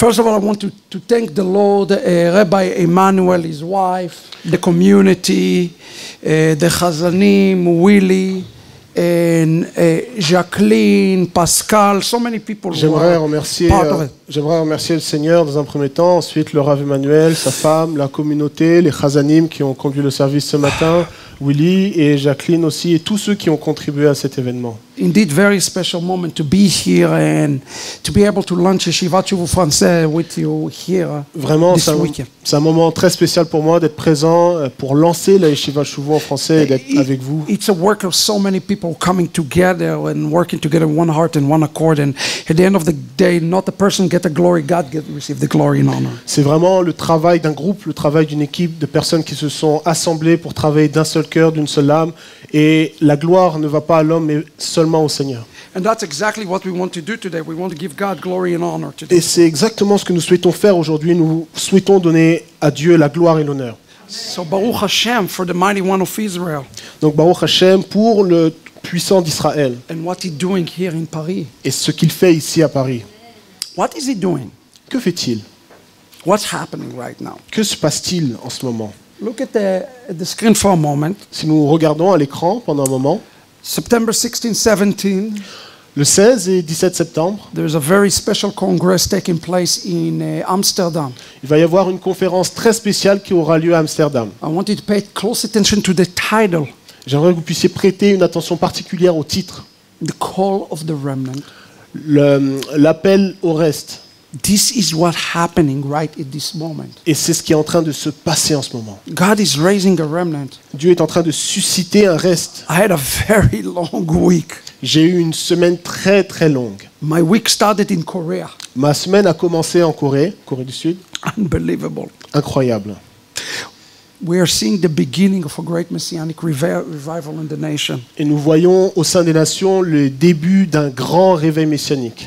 First of all, I want to thank the Lord, Rabbi Emmanuel, his wife, the community, the Chazanim, Willie, and Jacqueline, Pascal, so many people who are part of it. J'aimerais remercier le Seigneur dans un premier temps, ensuite le Rav Emmanuel, sa femme, la communauté, les Chazanim qui ont conduit le service ce matin, Willy et Jacqueline aussi, et tous ceux qui ont contribué à cet événement. Indeed, very special moment to be here and to be able to launch Yeshivat Shuvu Français with you here. Vraiment, this weekend. C'est un moment très spécial pour moi d'être présent pour lancer la Yeshivat Shuvu en français et d'être avec vous. It's a work of so many people coming together and working together in one heart and one accord. And at the end of the day, not the person get the glory, God receive the glory and honor. C'est vraiment le travail d'un groupe, le travail d'une équipe de personnes qui se sont assemblées pour travailler d'un seul cœur, d'une seule âme. Et la gloire ne va pas à l'homme, mais seulement au Seigneur. And that's exactly what we want to do today. We want to give God glory and honor today. Et c'est exactement ce que nous souhaitons faire aujourd'hui. Nous souhaitons donner à Dieu la gloire et l'honneur. So Baruch Hashem for the mighty one of Israel. Donc Baruch Hashem pour le puissant d'Israël. And what he's doing here in Paris. Et ce qu'il fait ici à Paris. What is he doing? Que fait-il? What's happening right now? Que se passe-t-il en ce moment? Look at the screen for a moment. Si nous regardons à l'écran pendant un moment. September 16, 17. Le 16 et 17 septembre. There's a very special congress taking place in Amsterdam. Il va y avoir une conférence très spéciale qui aura lieu à Amsterdam. I want you to pay close attention to the title. J'aimerais que vous puissiez prêter une attention particulière au titre. The call of the remnant. L'appel au reste. This is what's happening right at this moment. Et c'est ce qui est en train de se passer en ce moment. God is raising a remnant. Dieu est en train de susciter un reste. I had a very long week. J'ai eu une semaine très très longue. My week started in Korea. Ma semaine a commencé en Corée du Sud. Unbelievable. Incroyable. We are seeing the beginning of a great messianic revival in the nation. Et nous voyons au sein des nations le début d'un grand réveil messianique.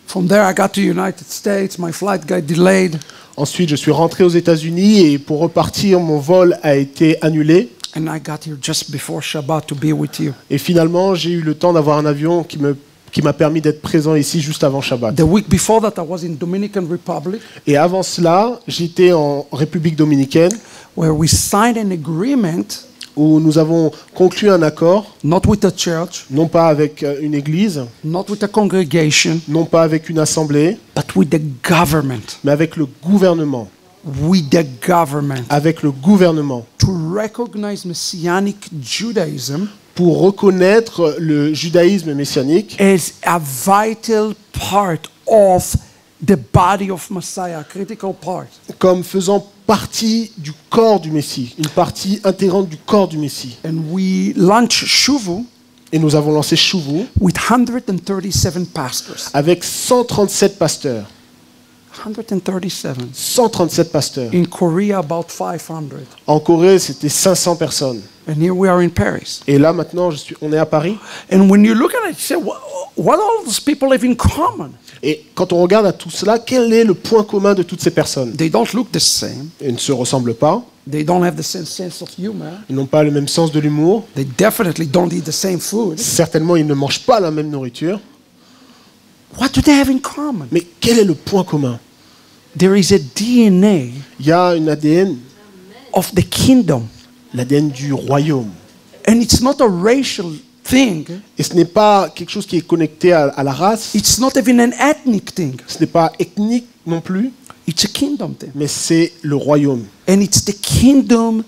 From there, I got to United States. My flight got delayed. Ensuite, je suis rentré aux États-Unis et pour repartir, mon vol a été annulé. And I got here just before Shabbat to be with you. Et finalement, j'ai eu le temps d'avoir un avion qui m'a permis d'être présent ici juste avant Shabbat. The week before that, I was in Dominican Republic. Et avant cela, j'étais en République dominicaine. Where we signed an agreement. Où nous avons conclu un accord, not with a church, non pas avec une église, not with a congregation, non pas avec une assemblée, but with the government, mais avec le gouvernement, with the government, avec le gouvernement, to recognize Messianic Judaism, pour reconnaître le judaïsme messianique as a vital part of the body of Messiah, a critical part, comme faisant partie du corps du Messie, une partie intégrante du corps du Messie. And we launched Shuvu, et nous avons lancé Shuvu with 137 pastors. Avec 137 pasteurs. 137. 137 pasteurs. In Korea, about 500. En Corée, c'était 500 personnes. And here we are in Paris. Et là, maintenant, on est à Paris. And when you look at it, you say, what all those people have in common? Et quand on regarde à tout cela, quel est le point commun de toutes ces personnes? They don't look the same. Ils ne se ressemblent pas. They don't have the same sense of humor. Ils n'ont pas le même sens de l'humour. They definitely don't eat the same food. Certainement, ils ne mangent pas la même nourriture. What do they have in common? Mais quel est le point commun? There is a DNA. Il y a une ADN of the kingdom. L'ADN du royaume. And it's not a racial thing. Et ce n'est pas quelque chose qui est connecté à la race. It's not even an ethnic thing. Ce n'est pas ethnique non plus. It's a kingdom thing. Mais c'est le royaume. And it's the kingdom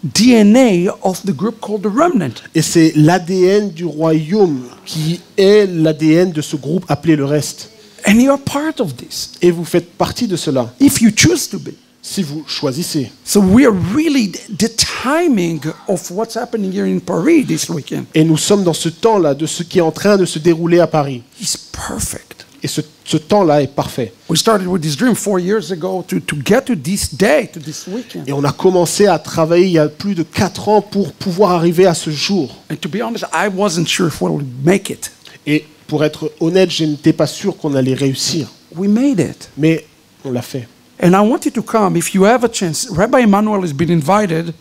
DNA of the group called the remnant. Et c'est l'ADN du royaume qui est l'ADN de ce groupe appelé le reste. And you are part of this. Et vous faites partie de cela. If you choose to be. Si vous choisissez. So we are really the timing of what's happening here in Paris this weekend. Et nous sommes dans ce temps-là de ce qui est en train de se dérouler à Paris. It's perfect. Et ce temps-là est parfait. We started with this dream 4 years ago to get to this day, to this weekend. Et on a commencé à travailler il y a plus de 4 ans pour pouvoir arriver à ce jour. And to be honest, I wasn't sure if we'll make it. Et pour être honnête, je n'étais pas sûr qu'on allait réussir. We made it. Mais on l'a fait. And I want you to come if you have a chance. Rabbi Emmanuel has been invited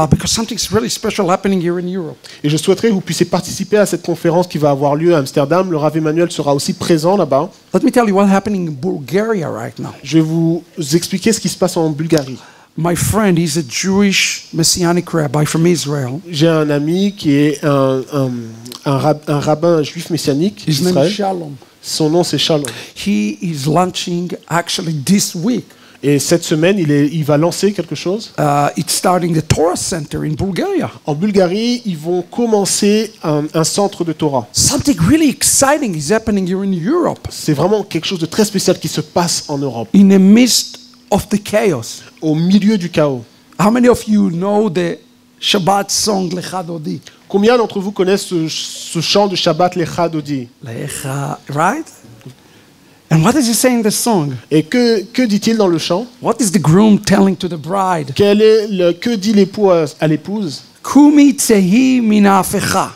because something's really special happening here in Europe. Et je souhaiterais que vous puissiez participer à cette conférence qui va avoir lieu à Amsterdam. Le Rav Emmanuel sera aussi présent là-bas. Let me tell you what's happening in Bulgaria right now. Je vais vous expliquer ce qui se passe en Bulgarie. My friend, he's a Jewish Messianic rabbi from Israel. J'ai un ami qui est un rabbin juif messianique His name is d'Israël. Shalom. Son nom c'est Shalom. He is launching actually this week. Et cette semaine, il va lancer quelque chose. It's starting the Torah Center in Bulgaria. En Bulgarie, ils vont commencer un centre de Torah. Something really exciting is happening here in Europe. C'est vraiment quelque chose de très spécial qui se passe en Europe, In the midst of the chaos. au milieu du chaos. How many of you know the Shabbat song Lecha Dodi? Combien d'entre vous connaissent ce chant de Shabbat Lecha Dodi? Lecha, right? And what does he say in the song? Et que dit-il dans le chant? What is the groom telling to the bride? Que dit l'époux à l'épouse? Kumi tsehi mina afecha.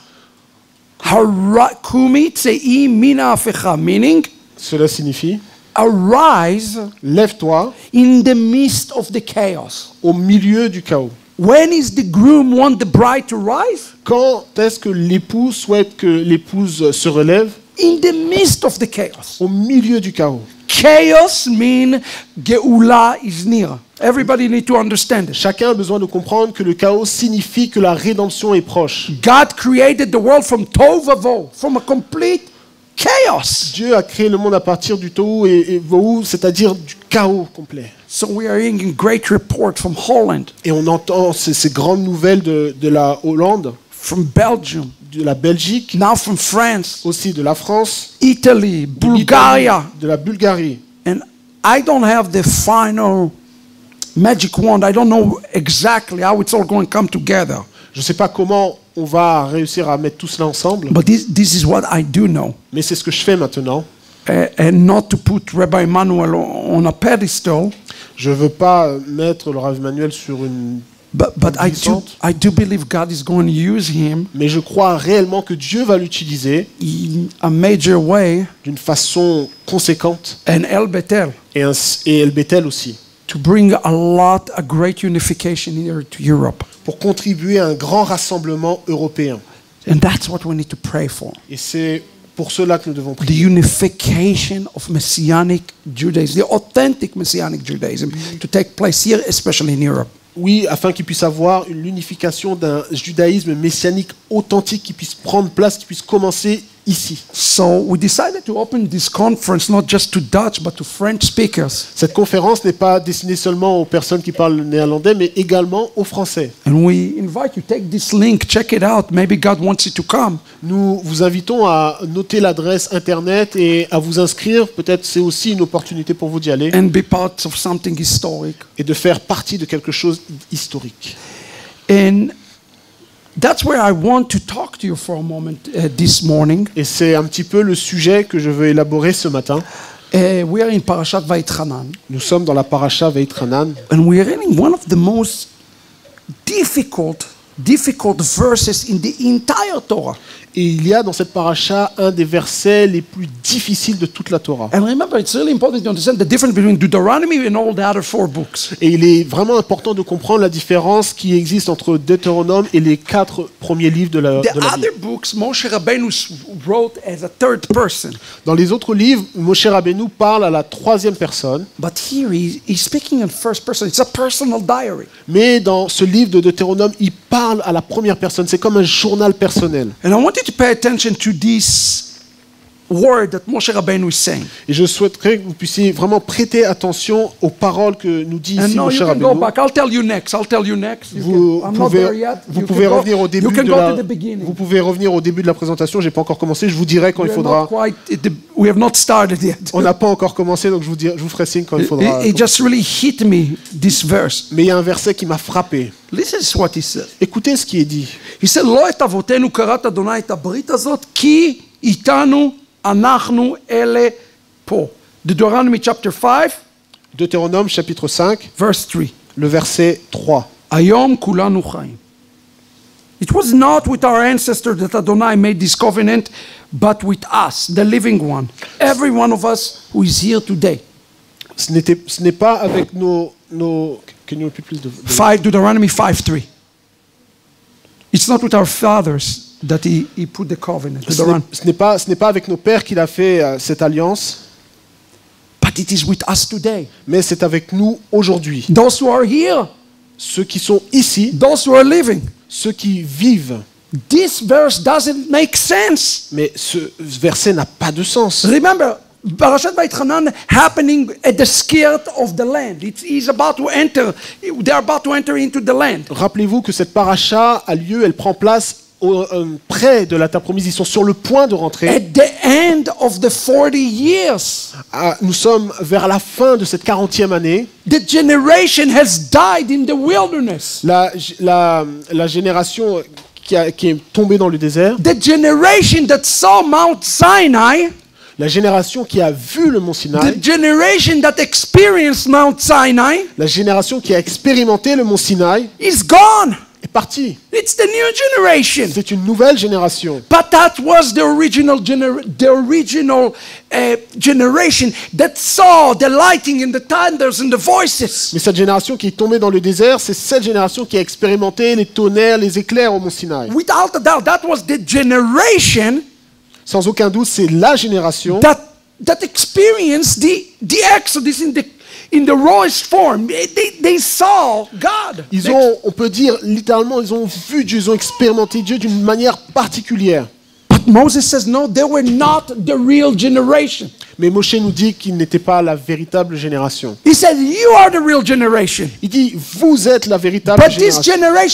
Kumi tsehi mina afecha, meaning Cela signifie, arise lève-toi in the midst of the chaos. au milieu du chaos. When is the groom want the bride to rise? Quand est-ce que l'époux souhaite que l'épouse se relève? In the midst of the chaos. Au milieu du chaos. Chaos mean Geula is near. Everybody need to understand it. Chacun a besoin de comprendre que le chaos signifie que la rédemption est proche. God created the world from tovavo, from a complete chaos. Dieu a créé le monde à partir du tohu et vohu, c'est-à-dire du chaos complet. So we are hearing a great report from Holland, Et on entend ces grandes nouvelles de la Hollande, from Belgium, de la Belgique, now from France, aussi de la France, Italy, de Bulgaria. l'Italie, de la Bulgarie. And I don't have the final magic wand. I don't know exactly how it's all going to come together. Je ne sais pas comment on va réussir à mettre tout cela ensemble, But this is what I do know. mais c'est ce que je fais maintenant. And not to put Rabbi Emmanuel on a pedestal, Je ne veux pas mettre le Rav Emmanuel sur une... but Glissante. I do believe God is going to use him Mais je crois réellement que Dieu va l'utiliser in a major way, d'une façon conséquente, and El Bethel, et El Bethel aussi, to bring a great unification here to Europe. pour contribuer à un grand rassemblement européen. And that's what we need to pray for. Et c'est pour cela que nous devons The prier. unification of Messianic Judaism, the authentic Messianic Judaism, to take place here, especially in Europe. Oui, afin qu'il puisse avoir l'unification d'un judaïsme messianique authentique qui puisse prendre place, qui puisse commencer ici. So we decided to open this conference not just to Dutch but to French speakers. Cette conférence n'est pas destinée seulement aux personnes qui parlent néerlandais, mais également aux Français. And we invite you, take this link, check it out. Maybe God wants you to come. Nous vous invitons à noter l'adresse internet et à vous inscrire. Peut-être c'est aussi une opportunité pour vous d'y aller And be part of something historic. et de faire partie de quelque chose d'historique. And that's where I want to talk to you for a moment this morning. Et c'est un petit peu le sujet que je veux élaborer ce matin. We are in Parashat Vayitchanan, Nous sommes dans la paracha Vayitchanan and we are reading one of the most difficult verses in the entire Torah. et il y a dans cette paracha un des versets les plus difficiles de toute la Torah. And remember, it's really important to understand the difference between Deuteronomy and all the other 4 books. Et il est vraiment important de comprendre la différence qui existe entre Deutéronome et les 4 premiers livres de la The Bible. other books, Moshe Rabbeinu wrote as a third person. Dans les autres livres, Moshe Rabbeinu parle à la 3e personne, But here he's speaking in first person. It's a personal diary. mais dans ce livre de Deutéronome, il parle à la première personne. C'est comme un journal personnel. And I want you to pay attention to this word that Moshe Rabbeinu is saying. Et je souhaiterais que vous puissiez vraiment prêter attention aux paroles que nous dit And ici no, Moshe you can go Rabbeinu. back. I'll tell you next. Vous I'm not there yet. vous You pouvez can go- revenir au début you can de go la to the beginning. vous pouvez revenir au début de la présentation. J'ai pas encore commencé. Je vous dirai quand il faudra. We have not started yet. On n'a pas encore commencé, donc je vous ferai signe quand il faudra. It just really hit me, this verse. Mais il y a un verset qui m'a frappé. Listen to what he says. Écoutez ce qui est dit. He said, לא את אבותינו קראת אדוני את הברית הזאת, כי איתנו אנחנו אלה פה. Deuteronomy chapter 5, Deutéronome chapitre 5, verse 3. le verset 3. היום כולנו חיים. It was not with our ancestors that Adonai made this covenant, but with us, the living one. Every one of us who is here today. Ce n'est pas avec nos Can you repeat please Deuteronomy 5:3. It's not with our fathers that he put the covenant. Ce n'est pas avec nos pères qu'il a fait cette alliance, But it is with us today. mais c'est avec nous aujourd'hui. Those who are here, Ceux qui sont ici, those who are living. ceux qui vivent. This verse doesn't make sense. Mais ce verset n'a pas de sens. Remember, Parashat Vayitchanan happening at the skirt of the land. He's about to enter. They're about to enter into the land. Rappelez-vous que cette paracha a lieu, elle prend place près de la terre promise. Ils sont sur le point de rentrer. At the end of the 40 years, Nous sommes vers la fin de cette 40e année. the generation has died in the wilderness. La génération qui est tombée dans le désert, The generation that saw Mount Sinai, la génération qui a vu le mont the Sinaï, generation that experienced Mount Sinai, la génération qui a expérimenté le mont Sinaï is gone. est partie. It's the new generation. C'est une nouvelle génération. But that was the original generation that saw the lighting and the thunders and the voices. Mais cette génération qui est tombée dans le désert, c'est cette génération qui a expérimenté les tonnerres, les éclairs au mont Sinaï. Without a doubt, that was the generation Sans aucun doute, c'est la génération that experienced the Exodus in the rawest form. They saw God. on peut dire littéralement, ils ont vu Dieu, ils ont expérimenté Dieu d'une manière particulière. But Moses says, no, they were not the real generation. Mais Moshe nous dit qu'il n'était pas la véritable génération. He said, you are the real generation. Il dit, vous êtes la véritable But this génération.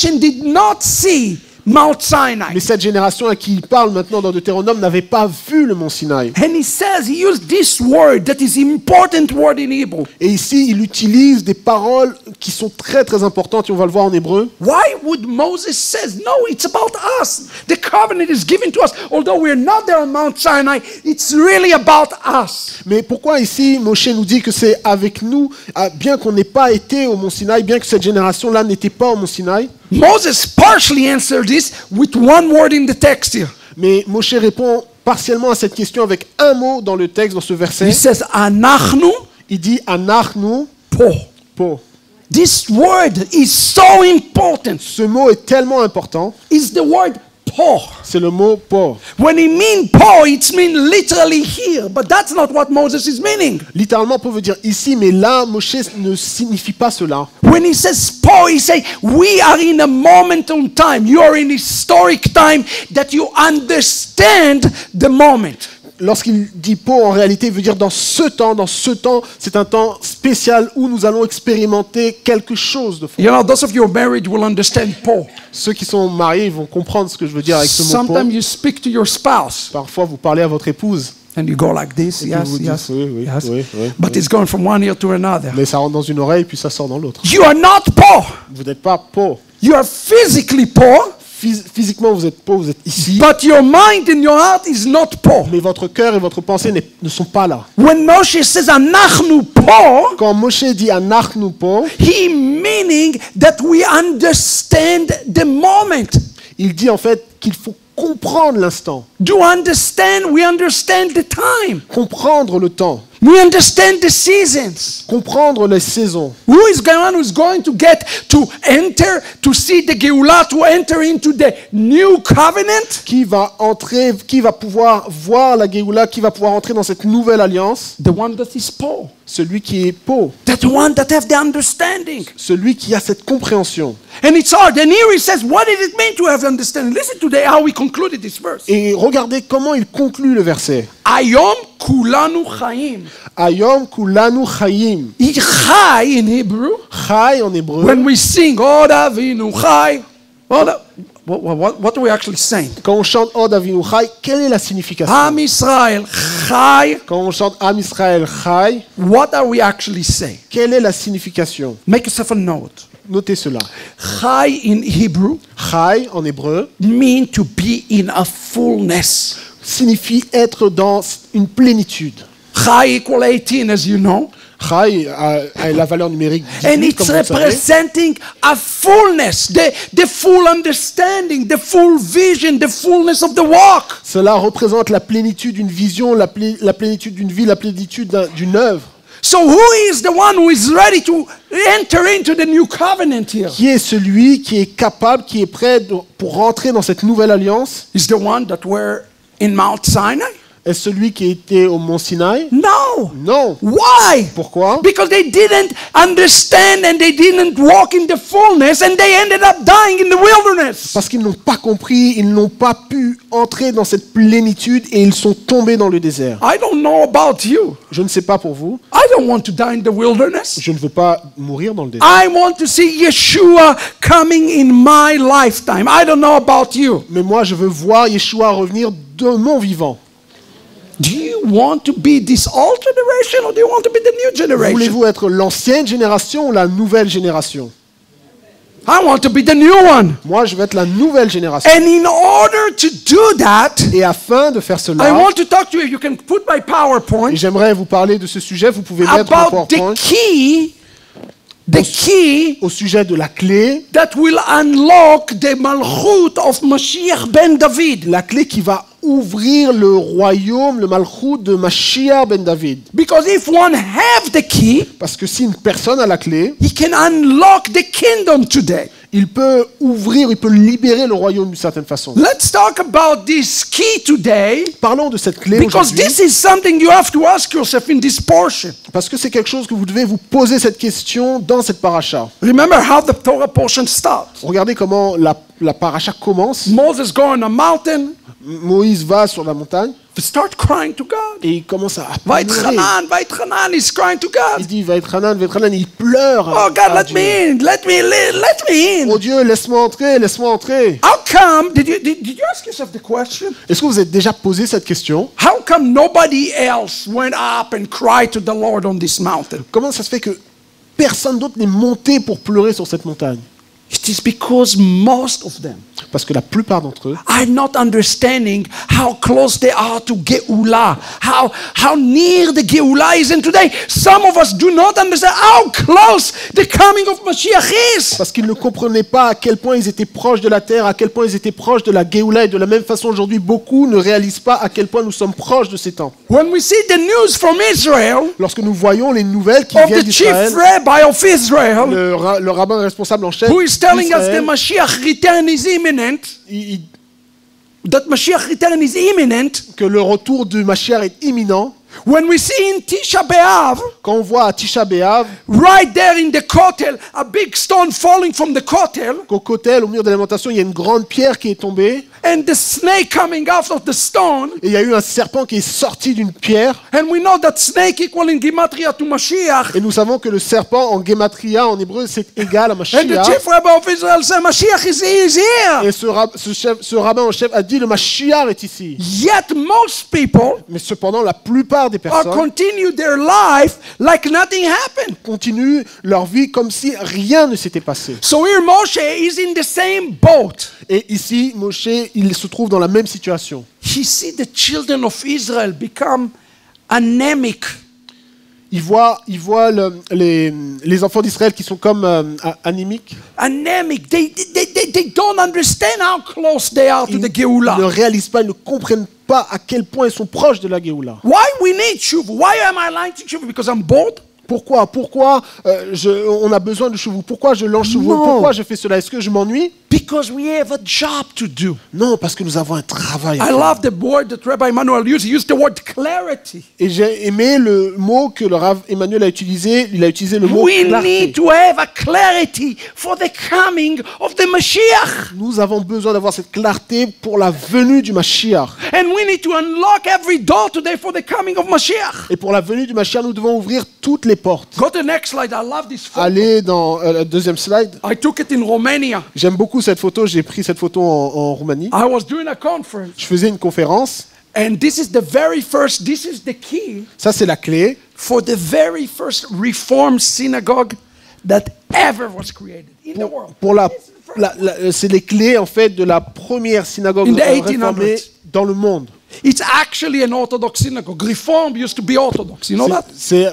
generation did not see Mount Sinai. Mais cette génération à qui il parle maintenant dans Deutéronome n'avait pas vu le mont Sinaï. And he says, he used this word that is important word in Hebrew. Et ici, il utilise des paroles qui sont très très importantes, et on va le voir en hébreu. Why would Moses says, no, it's about us. The covenant is given to us. Although we're not there on Mount Sinai, it's really about us. Mais pourquoi ici Moshe nous dit que c'est avec nous, bien qu'on n'ait pas été au mont Sinaï, bien que cette génération-là n'était pas au mont Sinaï? Moses partially answered this with one word in the text here. Mais Moshe répond partiellement à cette question avec un mot dans le texte, dans ce verset. He says, Anachnu Il dit « Anachnu po. po ». This word is so important. Ce mot est tellement important, It's the word po. c'est le mot « po ». When he mean po, it's mean literally here, but that's not what Moses is meaning. Littéralement, on peut dire ici, mais là, Moshe ne signifie pas cela. When he says po, he say we are in a moment in time. You are in historic time that you understand the moment. Lorsqu'il dit « po », en réalité, il veut dire dans ce temps, c'est un temps spécial où nous allons expérimenter quelque chose de fort. You know, those of you who are married will understand po. Ceux qui sont mariés, ils vont comprendre ce que je veux dire avec ce mot « po Sometimes you speak to your spouse. Parfois, vous parlez à votre épouse, And you go like this, puis yes, vous dites, yes, oui, yes. oui, But it's going from one ear to another. mais ça rentre dans une oreille, puis ça sort dans l'autre. You are not poor. Vous n'êtes pas po. You are physically poor, Physiquement, vous êtes po, vous êtes ici, but your mind and your heart is not poor. mais votre cœur et votre pensée ne sont pas là. When Moshe says, Anachnu poor, Quand Moshe dit « Anachnu po », he meaning that we understand the moment. il dit en fait qu'il faut comprendre l'instant, Do understand? We understand the time. comprendre le temps, We understand the seasons. comprendre les saisons. Who is going to get to enter, to see the Geulah, to enter into the new covenant? Qui va entrer, qui va pouvoir voir la Géoula, qui va pouvoir entrer dans cette nouvelle alliance? The one that is poor. Celui qui est po, That one that have the understanding. celui qui a cette compréhension. And it's hard. And here he says, what did it mean to have understanding? Listen to how we concluded this verse. Et regardez comment il conclut le verset. Ayom kulanu chaim. Ayom kulanu chayim. Chai in Hebrew, Chay en hébreu. when we sing, Od Avinu Chai, what are we actually saying? Quand on chante Od Avinu Chay, quelle est la signification? Am Israel Chai, Quand on chante Am Israël Chay, what are we actually saying? quelle est la signification? Make yourself a note. Notez cela. Chai in Hebrew Chay en hébreu mean to be in a fullness. signifie être dans une plénitude. Chai equal 18, as you know. Chay a la valeur numérique 18, And it's comme vous le savez. representing a fullness, the full understanding, the full vision, the fullness of the walk. Cela représente la plénitude d'une vision, la plénitude d'une vie, la plénitude d'une œuvre. So who is the one who is ready to enter into the new covenant here? Qui est celui qui est capable, qui est prêt pour rentrer dans cette nouvelle alliance? Is the one that were in Mount Sinai? Est-ce celui qui était au mont Sinaï? No. Non. Why? Pourquoi? Because they didn't understand and they didn't walk in the fullness and they ended up dying in the wilderness. Parce qu'ils n'ont pas compris, ils n'ont pas pu entrer dans cette plénitude et ils sont tombés dans le désert. I don't know about you. Je ne sais pas pour vous, I don't want to die in the wilderness. je ne veux pas mourir dans le désert. I want to see Yeshua coming in my lifetime. I don't know about you. Mais moi, je veux voir Yeshua revenir de mon vivant. Do you want to be this old generation or do you want to be the new generation? Voulez-vous être l'ancienne génération ou la nouvelle génération? I want to be the new one. Moi, je veux être la nouvelle génération. And in order to do that, Et afin de faire I cela, want to talk to you. You can put my et PowerPoint j'aimerais vous parler de ce sujet, vous pouvez mettre mon about the PowerPoint key au sujet de la clé, that will unlock the malchut of Mashiach ben David. la clé qui va ouvrir le royaume, le malchut de Mashiach ben David. Because if one have the key, Parce que si une personne a la clé, he can unlock the kingdom today. il peut ouvrir, il peut libérer le royaume d'une certaine façon. Let's talk about this key today Parlons de cette clé because aujourd'hui, this is something you have to ask yourself in this portion. parce que c'est quelque chose que vous devez vous poser cette question dans cette paracha. Remember how the Torah portion starts. Regardez comment la paracha commence. Moses go on a mountain, Moïse va sur la montagne start crying to God. et il commence à Vait pleurer. Chanan, he's crying to God. Il dit, Vaïtranan, il pleure. Oh God, à let Dieu. me in, let me in. Oh Dieu, laisse-moi entrer, laisse-moi entrer. How come, did you ask yourself the question? Est-ce que vous êtes déjà posé cette question? How come nobody else went up and cried to the Lord on this mountain? Comment ça se fait que personne d'autre n'est monté pour pleurer sur cette montagne? It is because most of them Parce que la plupart d'entre eux are not understanding how close they are to Geula, how near the Geula is. And today, some of us do not understand how close the coming of Mashiach is. parce qu'ils ne comprenaient pas à quel point ils étaient proches de la terre, à quel point ils étaient proches de la Géoula. Et de la même façon, aujourd'hui, beaucoup ne réalisent pas à quel point nous sommes proches de ces temps. When we see the news from Israel, Lorsque nous voyons les nouvelles qui of viennent the chief d'Israël, rabbi of Israel, le rabbin responsable en chef who is telling us the d'Israël, Mashiach return is imminent, il- that Mashiach return is imminent, que le retour du Mashiach est imminent. when we see in Tisha B'Av, Quand on voit à Tisha B'Av, right there in the Kotel, a big stone falling from the Kotel, qu'au Kotel, au mur de l'alimentation, il y a une grande pierre qui est tombée, and the snake coming out of the stone, et il y a eu un serpent qui est sorti d'une pierre, and we know that snake equal in Gematria to Mashiach, et nous savons que le serpent en Gematria, en hébreu, c'est égal à and the Mashiach. chief rabbi of Israel said, Mashiach is here. Et ce rabbin en chef a dit, le Mashiach est ici. Yet most people Mais cependant, la plupart des are personnes continue their life like nothing happened. continuent leur vie comme si rien ne s'était passé. So here Moshe is in the same boat. Et ici, Moshe, il se trouve dans la même situation. He see the children of Israel become anemic. Il voit les enfants d'Israël qui sont comme anémiques, Anemic. They don't understand how close they are to ils the ne Geula. réalisent pas, ils ne comprennent pas à quel point ils sont proches de la Géoula. Why we need Shuv? Why am I lying to Shuv? Because I'm bored? Pourquoi on a besoin de chevaux? Pourquoi je lance chevaux? Non. Pourquoi je fais cela? Est-ce que je m'ennuie? Because we have a job to do. Non, parce que nous avons un travail à I faire. love the word that Rabbi Emmanuel used. He used the word clarity. Et j'ai aimé le mot que le Rav Emmanuel a utilisé. Il a utilisé le mot We clarté. need to have a clarity for the coming of the Mashiach. Nous avons besoin d'avoir cette clarté pour la venue du Mashiach. And we need to unlock every door today for the coming of Mashiach. Et pour la venue du Mashiach, nous devons ouvrir toutes les portes. Go to the next slide. I love this photo. Allez dans la deuxième slide. I took it in Romania. J'aime beaucoup cette photo. J'ai pris cette photo en Roumanie. I was doing a conference. Je faisais une conférence. And this is the very first, this is the key Ça, c'est la clé for the very first Reformed synagogue that ever was created in the world. pour c'est les clés en fait de la première synagogue In the réformée 1800s. dans le monde. It's actually an Orthodox synagogue. Reformed used to be Orthodox. You know that?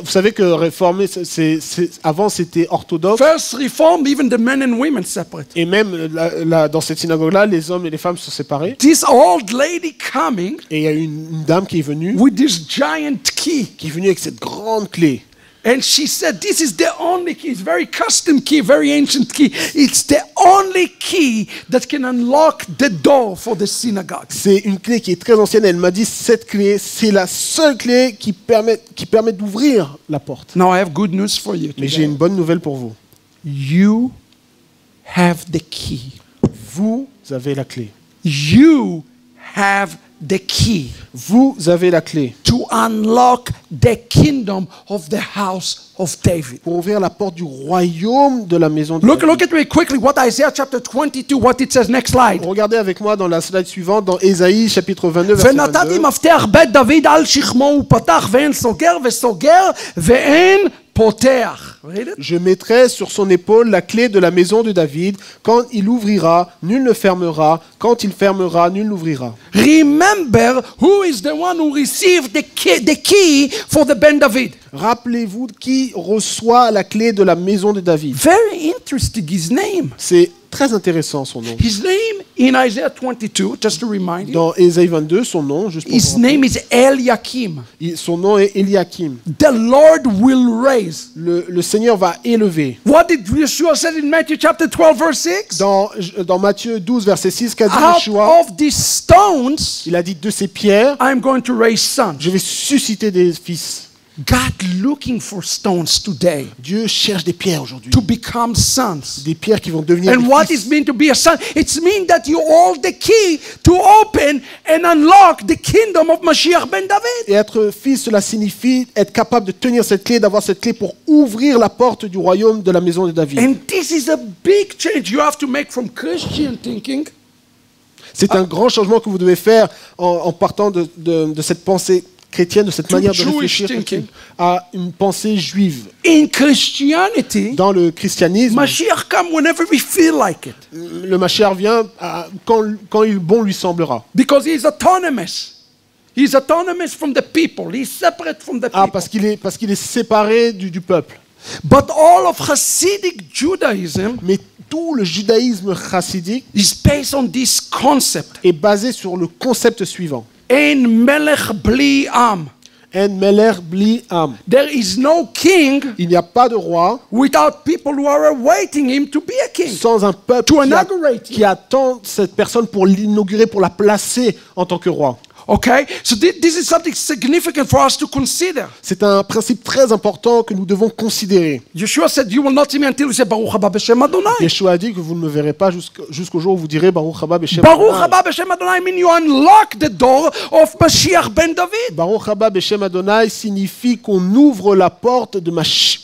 Vous savez que réformé, avant c'était orthodoxe. First Reformed, even the men and women separate. Et même dans cette synagogue-là, les hommes et les femmes sont séparés. This old lady coming Et il y a une dame qui est venue with this giant key. avec cette grande clé. And she said, this is the only key. It's very custom key, very ancient key. It's the only key that can unlock the door for the synagogue. C'est une clé qui est très ancienne. Elle m'a dit, cette clé, c'est la seule clé qui permet d'ouvrir la porte. Now I have good news for you Mais j'ai today. une bonne nouvelle pour vous. You have the key. Vous avez la clé. You have the key Vous avez la clé to unlock the kingdom of the house of David. pour ouvrir la porte du royaume de la maison de Look David. at me quickly what Isaiah chapter 22, what it says. Next slide. Regardez avec moi dans la slide suivante, dans Ésaïe chapitre 22, verset ונתתי 22. מפתח בית דוד על שכמו ופתח ואין סוגר וסוגר ואין פותח. Read it. Je mettrai sur son épaule la clé de la maison de David. Quand il ouvrira, nul ne fermera. Quand il fermera, nul n'ouvrira. Remember who is the one who received the key for the Ben David. Rappelez-vous qui reçoit la clé de la maison de David. Very interesting, his name. C'est très intéressant son nom. His name in Isaiah 22, just to remind you, Dans Ésaïe 22, son nom, juste pour his vous rappeler, name is Eliakim. son nom est Eliakim. The Lord will raise. Le Seigneur va élever. What did Yeshua say in Matthew chapter 12, verse 6? Dans Matthieu 12, verset 6, qu'a dit Out Yeshua? of these stones, Il a dit, de ces pierres, I'm going to raise sons. je vais susciter des fils. God looking for stones today Dieu cherche des pierres aujourd'hui. to become sons. Des pierres qui vont devenir And des what fils. is mean to be a son? It's mean that you hold the key to open and unlock the kingdom of Mashiach ben David. Et être fils, cela signifie être capable de tenir cette clé, d'avoir cette clé pour ouvrir la porte du royaume de la maison de David. And this is a big change you have to make from Christian thinking C'est un grand changement que vous devez faire en partant de cette pensée chrétienne, de cette To manière de Jewish réfléchir thinking. à une pensée juive. in Christianity. Dans le christianisme, Mashiach come whenever we feel like it le Mashiach vient quand il bon lui semblera. because he is autonomous. He's autonomous from the people. He's separate from the Ah, people. parce qu'il est séparé du peuple. But all of Hasidic Judaism Mais tout le judaïsme chassidique is based on this concept. est basé sur le concept suivant. Ein melech bli am. En meler bli am. There is no king Il n'y a pas de roi without people who are awaiting him to be a king. sans un peuple To inaugurate qui attend cette personne pour l'inaugurer, pour la placer en tant que roi. Okay? So this is something significant for us to consider. C'est un principe très important que nous devons considérer. Yeshua said, you will not see me until you say Baruch haba b'shem Adonai. Yeshua a dit que vous ne me verrez pas jusqu'au jour où vous direz Baruch haba b'shem Baruch Adonai. haba b'shem Adonai mean you unlock the door of Mashiach ben David. Baruch haba b'shem Adonai signifie qu'on ouvre la porte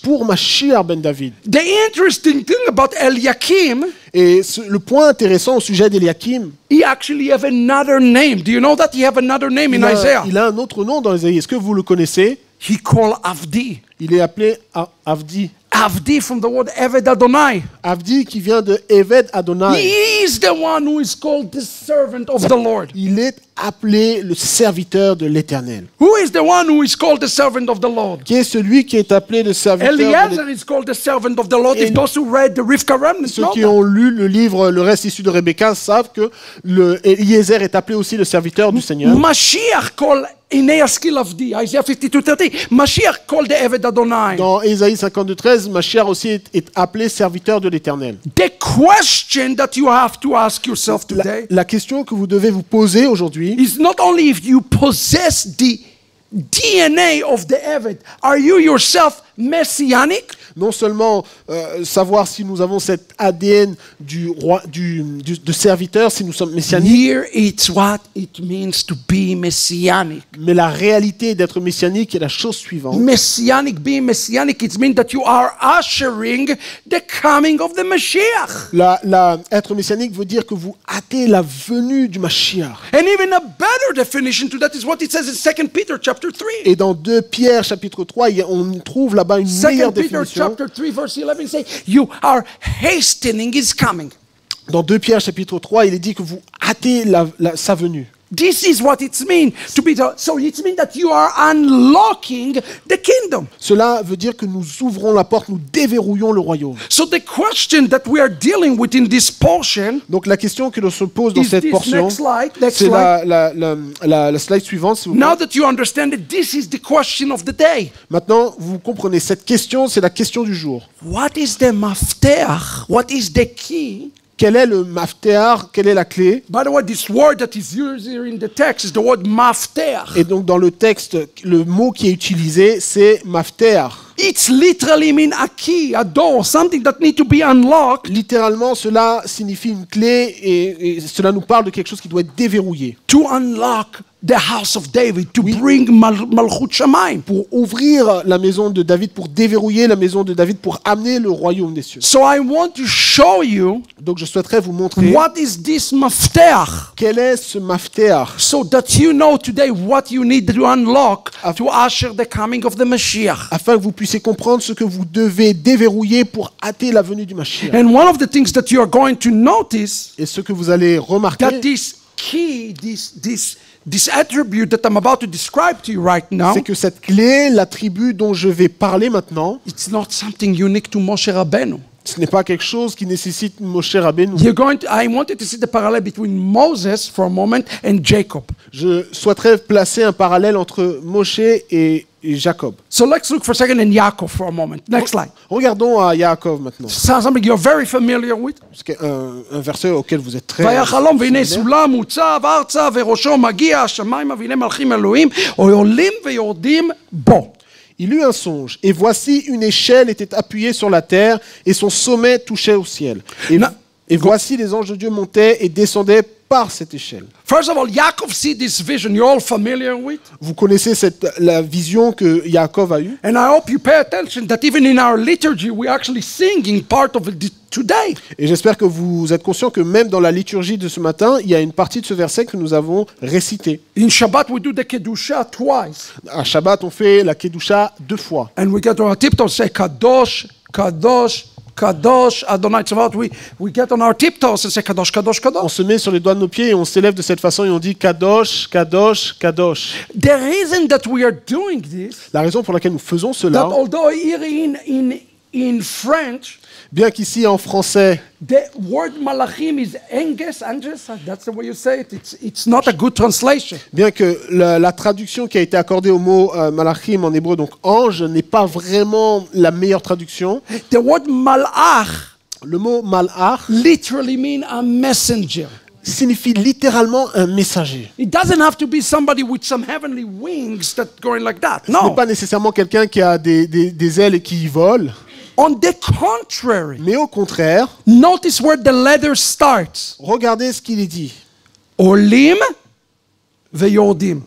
pour Mashiach ben David. The interesting thing about Eliakim, Et le point intéressant au sujet d'Eliakim, he actually have another name. Do you know that he have another name in Isaiah? il a un autre nom dans Isaïe. Est-ce que vous le connaissez? He called Avdi. Il est appelé Avdi. Avdi from the word Eved Adonai. Avdi qui vient de Eved Adonai. He is the one who is called the servant of the Lord. Il est appelé le serviteur de l'Éternel. Who is the one who is called the servant of the Lord? Qui est celui qui est appelé le serviteur de l'Éternel? Eliezer is called the servant of the Lord. If And those who read the Rivka remnant Ceux know qui that. ont lu le livre Le reste issu de Rebecca savent que Eliezer est appelé aussi le serviteur du Seigneur. Mashiach called in Eyaskil Avdi, Isaiah 52:30. Mashiach called the Eved Adonai. Dans Ésaïe 52:13, Mashiach aussi est appelé serviteur de l'Éternel. The question that you have to ask yourself today La question que vous devez vous poser aujourd'hui, is not only if you possess the DNA of the Eved, are you yourself messianic? non seulement savoir si nous avons cet ADN de serviteur, si nous sommes messianiques, Here it's what it means to be messianic. mais la réalité d'être messianique est la chose suivante. Messianic, being messianic, it means that you are ushering the coming of the Mashiach. Être messianique veut dire que vous hâtez la venue du Mashiach. And even a better definition to that is what it says in 2 Peter chapter 3. Et dans 2 Pierre chapitre 3, on trouve là-bas une 2 meilleure Peter définition. chapter 3 verse 11 say, you are hastening his coming. Dans 2 Pierre chapitre 3, il est dit que vous hâtez sa venue. This is what it means to be. So it means that you are unlocking the kingdom. Cela veut dire que nous ouvrons la porte, nous déverrouillons le royaume. So the question that we are dealing with in this portion Donc la question que l'on se pose dans is cette this portion, next slide. Next c'est slide. la slide suivante, s'il vous plaît. Now that you understand it, this is the question of the day. Maintenant, vous comprenez, cette question, c'est la question du jour. What is the mafteach? What is the key? Quel est le mafteach? Quelle est la clé? By the way, this word that is used here in the text is the word mafteach. Et donc dans le texte, le mot qui est utilisé, c'est mafteach. It's literally mean a key, a door, something that needs to be unlocked Littéralement, cela signifie une clé et cela nous parle de quelque chose qui doit être déverrouillé. to unlock the house of David, to bring Malchut Shamayim. Pour ouvrir la maison de David, pour déverrouiller la maison de David, pour amener le royaume des cieux. So I want to show you Donc je souhaiterais vous montrer what is this mafteach, quel est ce mafteach, so that you know today what you need to unlock to usher the coming of the Mashiach. afin que vous puissiez comprendre ce que vous devez déverrouiller pour hâter la venue du Mashiach. And one of the things that you are going to notice Et ce que vous allez that remarquer, this key, this attribute that I'm about to describe to you right now, c'est que cette clé, l'attribut dont je vais parler maintenant, it's not something unique to Moshe Rabbeinu. ce n'est pas quelque chose qui nécessite Moshe Rabbeinu. I wanted to see the parallel between Moses for a moment and Jacob. Je souhaiterais placer un parallèle entre Moshe et Jacob. So let's look for a second in Yaakov for a moment. Next slide. Regardons à Yaakov maintenant. Something you're very familiar with. C'est un verset auquel vous êtes très... ויחלום והנה familier. סולם מוצב ארצה וראשו מגיע השמיימה והנה מלכים אלוהים עולים ויורדים בו. Il eut un songe, et voici une échelle était appuyée sur la terre, et son sommet touchait au ciel. Et voici les anges de Dieu montaient et descendaient par cette échelle. First of all, Yaakov see this vision you're all familiar with. Vous connaissez la vision que Yaakov a eue. And I hope you pay attention that even in our liturgy we're actually singing part of it today. Et j'espère que vous êtes conscient que même dans la liturgie de ce matin, il y a une partie de ce verset que nous avons récité. In Shabbat we do the Kedusha twice. À Shabbat, on fait la Kedusha 2 fois. And we get on our tiptoes, say Kadosh, Kadosh, Kadosh, Adonai Tzavaot. We get on our tiptoes and say Kadosh, Kadosh, On Kadosh. se met sur les doigts de nos pieds et on s'élève de cette façon et on dit Kadosh, Kadosh, Kadosh. The reason that we are doing this, La raison pour laquelle nous faisons that cela, although here in French, bien qu'ici en français, the word malachim is anges, that's the way you say it. It's not a good translation. bien que la traduction qui a été accordée au mot malachim en hébreu, donc ange, n'est pas vraiment la meilleure traduction. The word malach Le mot malach literally means a messenger. signifie littéralement un messager. It doesn't have to be somebody with some heavenly wings that going like that. Ce n'est No. pas nécessairement quelqu'un qui a des ailes et qui vole, On the contrary, mais au contraire, notice where the letter starts. regardez ce qu'il est dit. Olim veyordim.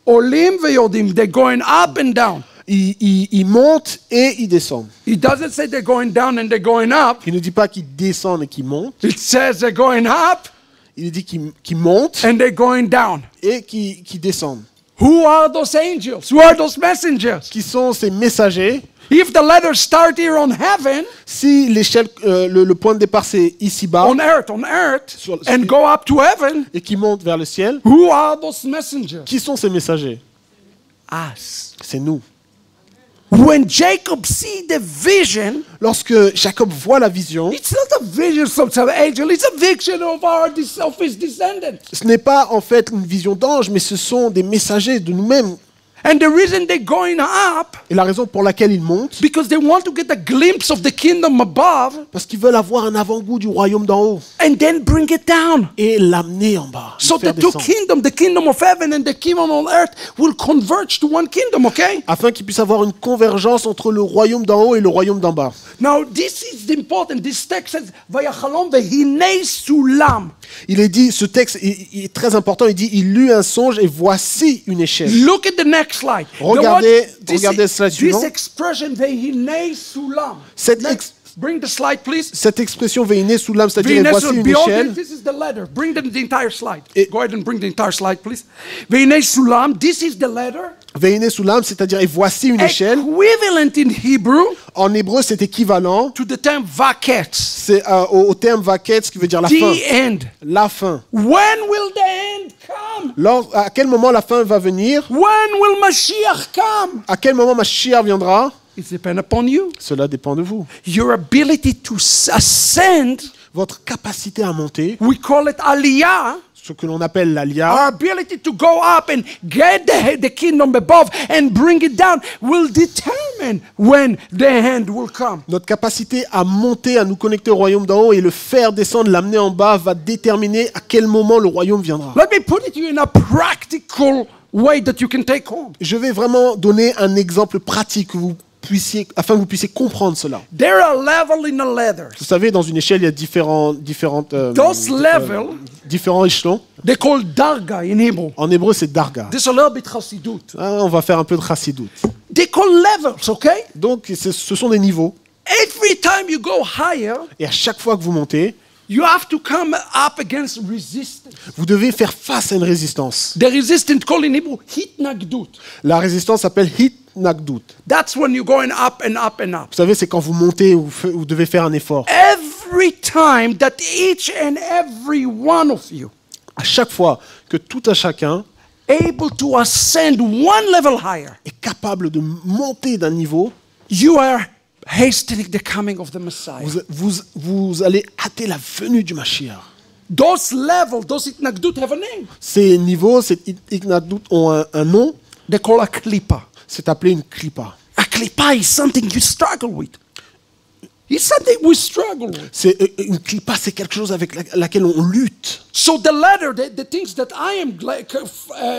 Olim veyordim. They're going up and down. Ils montent et ils descendent. It doesn't say they're going down and they're going up. Il ne dit pas qu'ils descendent et qu'ils montent. It says they're going up Il dit qu'ils montent and they're going down. et qu'ils descendent. Who are those angels? Who are those messengers? Qui sont ces messagers? If the letters start here on heaven, Si l'échelle, le point de départ c'est ici-bas on earth, Sur- and go up to heaven, et qui montent vers le ciel, who are those messengers? qui sont ces messagers? Us. C'est nous. When Jacob see the vision, Lorsque Jacob voit la vision, it's not a vision of some angel, it's a vision of his descendants. ce n'est pas en fait une vision d'ange, mais ce sont des messagers de nous-mêmes. And the reason they're going up, Et la raison pour laquelle ils montent, because they want to get a glimpse of the kingdom above parce qu'ils veulent avoir un avant-goût du royaume d'en haut and then bring it down. et l'amener en bas. le So faire the two descendre. kingdoms, the kingdom of heaven and the kingdom on earth, will converge to one kingdom, okay? Afin qu'ils puissent avoir une convergence entre le royaume d'en haut et le royaume d'en bas. Now, this is important. This text says, Vayachalom vehinei sulam. Il est dit, ce texte est très important, il dit, il eut un songe et voici une échelle. Look at the next slide. Regardez le slide suivant. This expression, vehinei sulam. Cette Next. Bring the slide, please. Cette expression veine sous l'âme, c'est-à-dire et Vehinei voici sulam. une Behold, échelle. this is the letter. Bring the entire slide. Et- Go ahead and bring the entire slide, please. Vehinei sulam. This is the letter. Veine sous l'âme, c'est-à-dire et voici une échelle. Equivalent in Hebrew En hébreu, c'est équivalent. to the term vaketz, C'est au terme vaketz qui veut dire la fin. the end. La fin. When will the end come? À quel moment la fin va venir? When will Mashiach come? À quel moment Mashiach viendra? It depends upon you. Cela dépend de vous. Your ability to ascend, Votre capacité à monter, we call it aliyah. ce que l'on appelle l'aliyah, Our ability to go up and get the kingdom above and bring it down will determine when the end will come. notre capacité à monter, à nous connecter au royaume d'en haut et le faire descendre, l'amener en bas, va déterminer à quel moment le royaume viendra. Let me put it to you in a practical way that you can take home. Je vais vraiment donner un exemple pratique afin que vous puissiez comprendre cela. There are levels in the ladders. Vous savez, dans une échelle, il y a différents échelons. They call darga in Hebrew. En hébreu, c'est darga. This is a little bit chassidut. On va faire un peu de chassidut. They call levels, okay? Donc, ce sont des niveaux. Every time you go higher, Et à chaque fois que vous montez, you have to come up against resistance. vous devez faire face à une résistance. The resistance called in Hebrew hitnagdut. La résistance s'appelle hitnagdut. That's when you're going up and up and up. Vous savez, c'est quand vous montez, vous devez faire un effort. Every time that each and every one of you À chaque fois que tout à chacun able to ascend one level higher, est capable de monter d'un niveau, you are hastening the coming of the Messiah. vous allez hâter la venue du Mashiach. Those levels, those hitnagdut have a name. Ces niveaux, ces hitnagdut ont un nom, They call a klipa. c'est appelé une klipa. A klipa is something you struggle with. It's something we struggle with. Une klipa, c'est quelque chose avec laquelle on lutte. So the ladder, the things that I am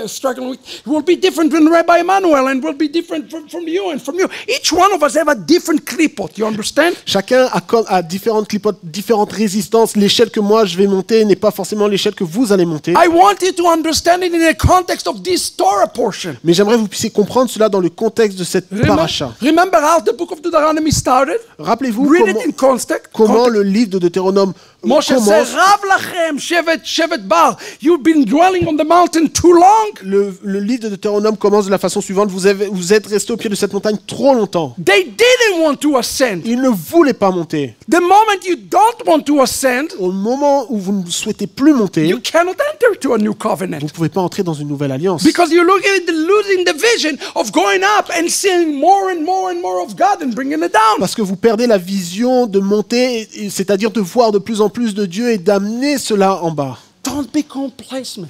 struggling with will be different from Rabbi Emmanuel and will be different from you and from you. Each one of us have a different klipot, you understand? Chacun a différentes clipotes, différentes résistances. L'échelle que moi je vais monter n'est pas forcément l'échelle que vous allez monter. I want you to understand it in the context of this Torah portion. Mais j'aimerais que vous puissiez comprendre cela dans le contexte de cette paracha. Remember how the book of Deuteronomy started? Rappelez-vous Read it in context. comment le livre de Deutéronome Moshe said, commence. Rav lachem, Shevet Bar, you've been dwelling on the mountain too long. Le livre de Deutéronome commence de la façon suivante. Vous êtes resté au pied de cette montagne trop longtemps. They didn't want to ascend. Ils ne voulaient pas monter. The moment you don't want to ascend, Au moment où vous ne souhaitez plus monter, you cannot enter to a new covenant. vous ne pouvez pas entrer dans une nouvelle alliance. Because you're losing the vision of going up and seeing more and more and more of God and bringing it down. Parce que vous perdez la vision de monter, c'est-à-dire de voir de plus en plus de Dieu et d'amener cela en bas. Don't be complacent.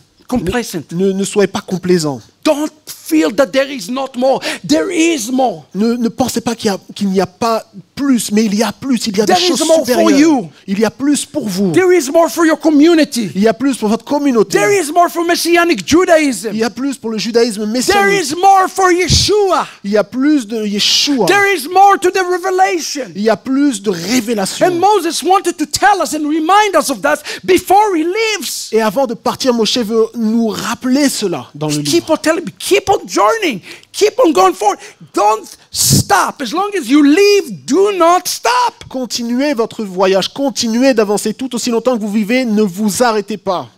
Ne soyez pas complaisants. Don't feel that there is not more. There is more. Ne pensez pas qu'il n'y a pas plus, mais il y a plus. Il y a des There is choses more for supérieures. you. Il y a plus pour vous. There is more for your community. Il y a plus pour votre communauté. There is more for Messianic Judaism. Il y a plus pour le judaïsme There messianique. is more for Yeshua. Il y a plus de Yeshua. There is more to the revelation. Il y a plus de révélation. And Moses wanted to tell us and remind us of that before he leaves. Et avant de partir, Moshe veut nous rappeler cela dans le Keep livre. on telling me, keep on journeying, keep on going forward. Don't stop. As long as you leave, do not stop. Continuez votre voyage, continuez d'avancer tout aussi longtemps que vous vivez, ne vous arrêtez pas.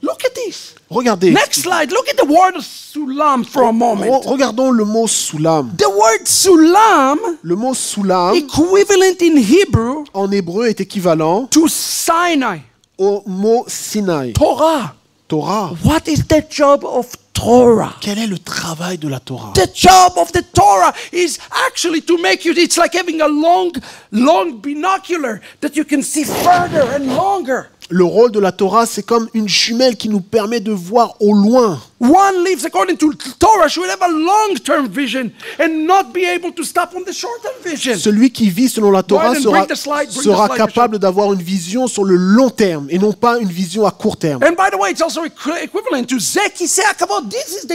Look at this. Regardez. Next slide. Look at the word sulam for a moment. Regardons le mot soulam. The word sulam, Le mot soulam equivalent in Hebrew en hébreu est équivalent to Sinai, au mot Sinaï. Torah. Torah. What is the job of Torah? Quel est le travail de la Torah? The job of the Torah is actually to make you, it's like having a long binocular that you can see further and longer. Le rôle de la Torah, c'est comme une jumelle qui nous permet de voir au loin. One lives according to Torah should have a long-term vision and not be able to stop on the short-term vision. Celui qui vit selon la Torah Go ahead and bring the slide, sera capable d'avoir une vision sur le long terme et non pas une vision à court terme. And by the way, it's also equivalent to Zeki Seakavod. This is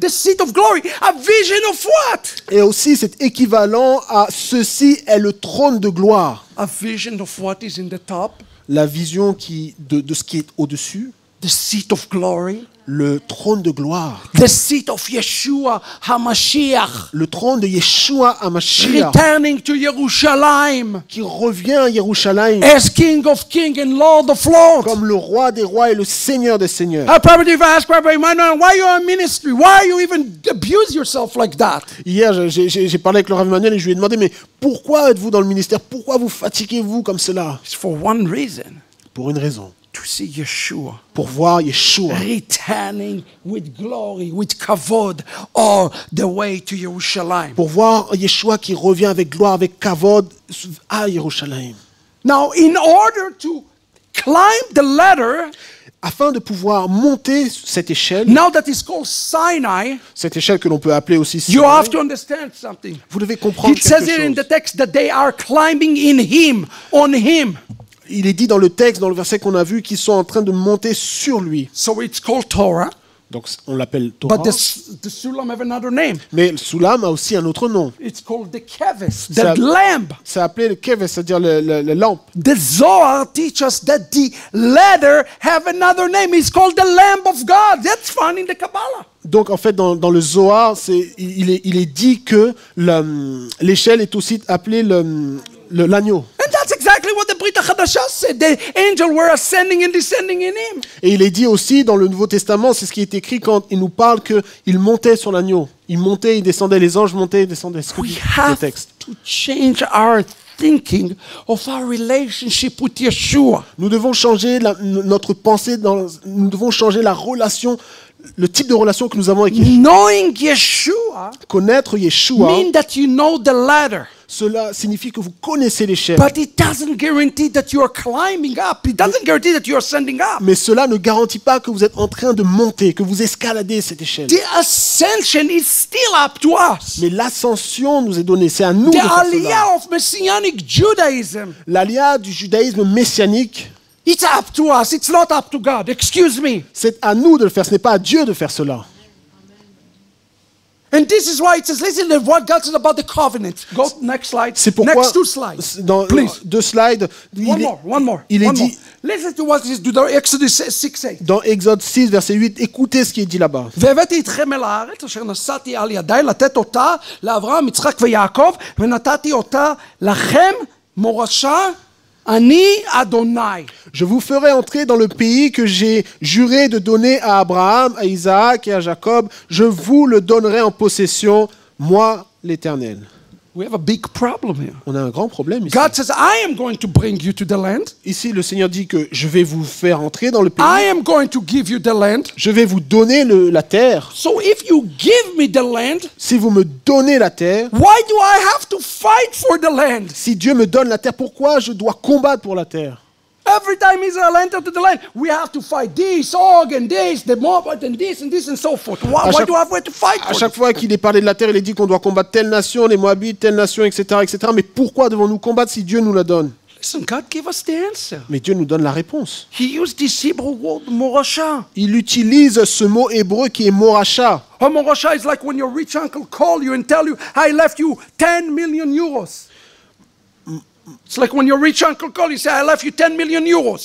the seat of glory. A vision of what? Et aussi, c'est équivalent à ceci est le trône de gloire. A vision of what is in the top. La vision de ce qui est au-dessus. the seat of glory, le trône de gloire, the seat of Yeshua HaMashiach, le trône de Yeshua HaMashiach, returning to Jerusalem qui revient à Yerushalayim as King of Kings and Lord of Lords. comme le roi des rois et le seigneur des seigneurs. Probably if I ask Rabbi Emmanuel, why you are in ministry? Why you even abuse yourself like that? Hier, j'ai parlé avec le Rav Emmanuel et je lui ai demandé, mais pourquoi êtes-vous dans le ministère? Pourquoi vous fatiguez-vous comme cela? It's for one reason, Pour une raison, to see Yeshua pour voir Yeshua returning with glory, with kavod, all the way to Jerusalem. pour voir Yeshua qui revient avec gloire, avec kavod à Yerushalayim. Now, in order to climb the ladder, Afin de pouvoir monter cette échelle called Sinai, que l'on peut appeler aussi you Sinaï, have to understand something. vous devez comprendre It says quelque here in chose. the text that they are climbing in Him, on Him. Il est dit dans le texte, dans le verset qu'on a vu, qu'ils sont en train de monter sur lui. So it's called Torah, Donc on l'appelle Torah. but the Sulam have another name. Mais le Soulam a aussi un autre nom. It's called the Keves, Ça- the lamp. C'est appelé le keves, c'est-à-dire le lampe. The Zohar teaches us that the ladder have another name. It's called the Lamb of God. That's found in the Kabbalah. Donc en fait dans le Zohar, il est dit que l'échelle est aussi appelée l'agneau. And that's exactly what the Brit HaChadashah said. The angels were ascending and descending in Him. Et il est dit aussi dans le Nouveau Testament, c'est ce qui est écrit quand il nous parle qu'il montait sur l'agneau. Il montait, il descendait, les anges montaient et descendaient. C'est ce que We dit le have texte. to change our thinking of our relationship with Yeshua. Nous devons changer notre pensée, nous devons changer la relation, le type de relation que nous avons avec Yeshua. Knowing Yeshua Connaître Yeshua, means that you know the ladder. cela signifie que vous connaissez l'échelle. But it doesn't guarantee that you are climbing up. It doesn't guarantee that you are ascending up. Mais cela ne garantit pas que vous êtes en train de monter, que vous escaladez cette échelle. The ascension is still up to us. Mais l'ascension nous est donnée, c'est à nous de The faire cela. aliyah of Messianic Judaism, L'alia du judaïsme messianique, it's up to us. It's not up to God. Excuse me. c'est à nous de le faire, ce n'est pas à Dieu de faire cela. And this is why it says, listen to what God said about the covenant. Go next slide. C'est pourquoi, Next two slides. dans Please. 2 slides, One more. il est One more. dit Listen to what it says in Exodus 6:8. dans Exode 6, verset 8, écoutez ce qui est dit là-bas. והבאתי אתכם אל הארץ אשר נשאתי על ידי לתת אותה לאברהם, יצחק ויעקב, ונתתי אותה לכם מורשה, אני אדוני. Je vous ferai entrer dans le pays que j'ai juré de donner à Abraham, à Isaac et à Jacob. Je vous le donnerai en possession, moi l'Éternel. We have a big problem here. On a un grand problème ici. God says, I am going to bring you to the land. Ici, le Seigneur dit que je vais vous faire entrer dans le pays. I am going to give you the land. Je vais vous donner la terre. So if you give me the land, Si vous me donnez la terre, why do I have to fight for the land? si Dieu me donne la terre, pourquoi je dois combattre pour la terre? Every time Israel entered to the land, we have to fight this, Og, and this, the Moabite, and this, and so forth. Why chaque- do I have to fight À for chaque it? fois qu'il est parlé de la terre, il est dit qu'on doit combattre telle nation, les Moabites, telle nation, etc., etc. Mais pourquoi devons-nous combattre si Dieu nous la donne? Listen, God gave us the answer. Mais Dieu nous donne la réponse. He used this Hebrew word, morasha. Il utilise ce mot hébreu qui est moracha. Morasha is like when your rich uncle call you and tell you, I left you 10 million euros. It's like when your rich uncle call you, say, I left you 10 million euros.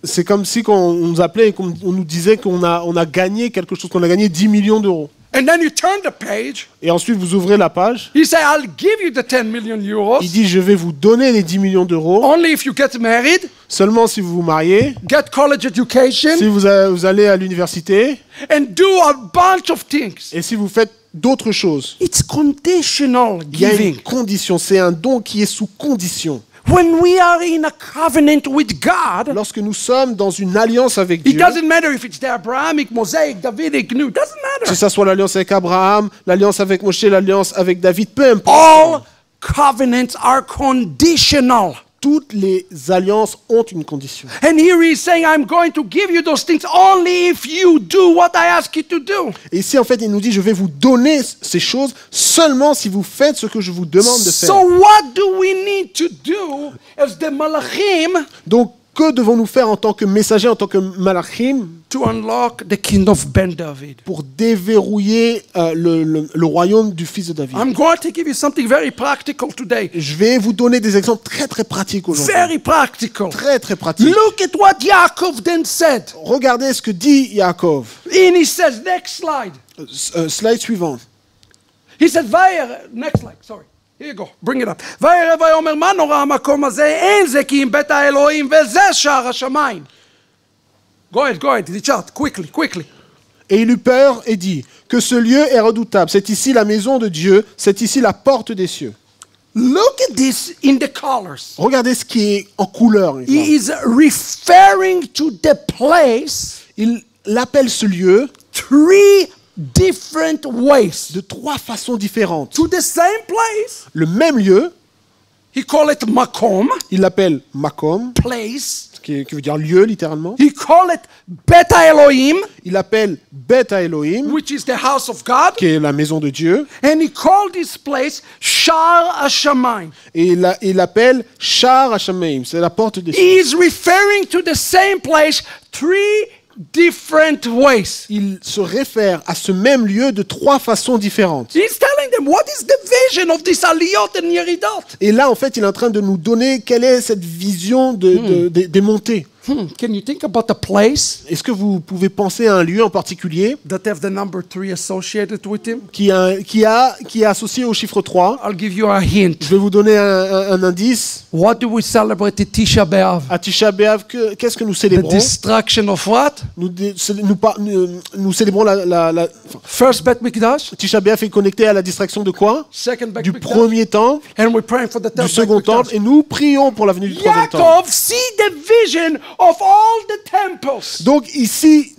C'est comme si on nous appelait et qu'on nous disait qu'on a gagné quelque chose, qu'on a gagné 10 millions d'euros. And then you turn the page. Et ensuite, vous ouvrez la page. He say, I'll give you the 10 million euros. Il dit, je vais vous donner les 10 millions d'euros, Only if you get married, seulement si vous vous mariez, get college si education, vous allez à l'université, and do a bunch of things. et si vous faites d'autres choses. It's conditional Il y a une giving. condition, c'est un don qui est sous condition. When we are in a covenant with God, Lorsque nous sommes dans une alliance avec it Dieu, doesn't matter if it's the Abrahamic, Mosaic, Davidic, New, it doesn't que matter. ce soit l'alliance avec Abraham, l'alliance avec Moshe, l'alliance avec David, peu importe. All covenants are conditional. Toutes les alliances ont une condition. And here he is saying, I'm going to give you those things only if you do what I ask you to do. Et ici, en fait, il nous dit, je vais vous donner ces choses seulement si vous faites ce que je vous demande de faire. So what do we need to do as the Malachim Donc, que devons-nous faire en tant que messagers, en tant que malachim, to unlock the kingdom of Ben David? pour déverrouiller le royaume du fils de David? I'm going to give you something very practical today. Je vais vous donner des exemples très très pratiques aujourd'hui. Very practical. Très très pratiques. Look at what Yaakov then said. Regardez ce que dit Yaakov. And he says, next slide. Slide suivant. He said, next slide, sorry. Here you go, bring it up. וירא ויאמר מה נורא המקום הזה, אין זה כי אם בית האלוהים וזה שער השמיים. Go ahead, Richard, quickly. Et il eut peur et dit que ce lieu est redoutable. C'est ici la maison de Dieu, c'est ici la porte des cieux. Look at this in the colors. Regardez ce qui est en couleur. He is referring to the place Il appelle ce lieu three different ways. de trois façons différentes. To the same place, Le même lieu, he call it makom, il l'appelle Makom, place. qui veut dire lieu littéralement. He call it Bet Elohim, Il l'appelle Beth Elohim, which is the house of God. qui est la maison de Dieu. And he called this place Shar Hashamayim. Et il l'appelle Shar Hashamayim, c'est la porte des cieux. He is referring to the same place three different ways. Il se réfère à ce même lieu de trois façons différentes. He's telling them what is the vision of this aliyot and yeridot. Et là, en fait, il est en train de nous donner quelle est cette vision des montées. Can you think about the place Est-ce que vous pouvez penser à un lieu en particulier that have the number 3 associated with him? qui est associé au chiffre 3? I'll give you a hint. Je vais vous donner un indice. What do we celebrate at Tisha B'Av? À Tisha B'Av, qu'est-ce que nous The célébrons? destruction of what? Nous célébrons First Bet Mikdash, Tisha B'Av est connecté à la distraction de quoi? second Bet Du Mikdash, premier temple, and we're praying for the du third Bet second temple, Mikdash. et nous prions pour la venue du troisième temple. Yaakov see the vision of all the temples. Donc ici,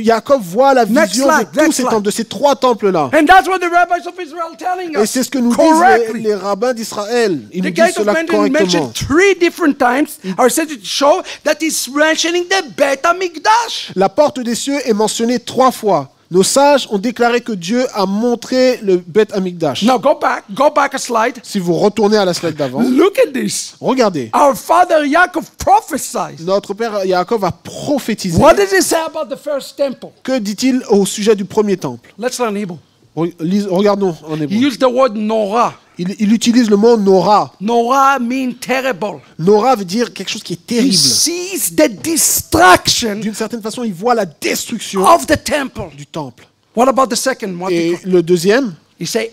Jacob voit la Next vision slide, de tous next ces slide. temples, de ces trois temples-là. And that's what the rabbis of Israel telling Et us. c'est ce que nous disent Correctly. les rabbins d'Israël. Ils The nous disent gate of cela Mendon correctement. mentioned 3 different times are said to show that he's mentioning the Bet HaMikdash. La porte des cieux est mentionnée 3 fois. Nos sages ont déclaré que Dieu a montré le Beth Amikdash. Now go back a slide. Si vous retournez à la slide d'avant, Look at this. regardez. Our father Yaakov prophesied. Notre père Jacob a prophétisé. What does it say about the first temple? Que dit-il au sujet du premier temple? Let's learn Hebrew. Regardons en He hébreu. used the word Norah. Il utilise le mot Nora. Norah means terrible. Nora veut dire quelque chose qui est He terrible. sees the destruction D'une certaine façon, il voit la destruction of the temple. du temple. What about the second one? Et le deuxième, He say,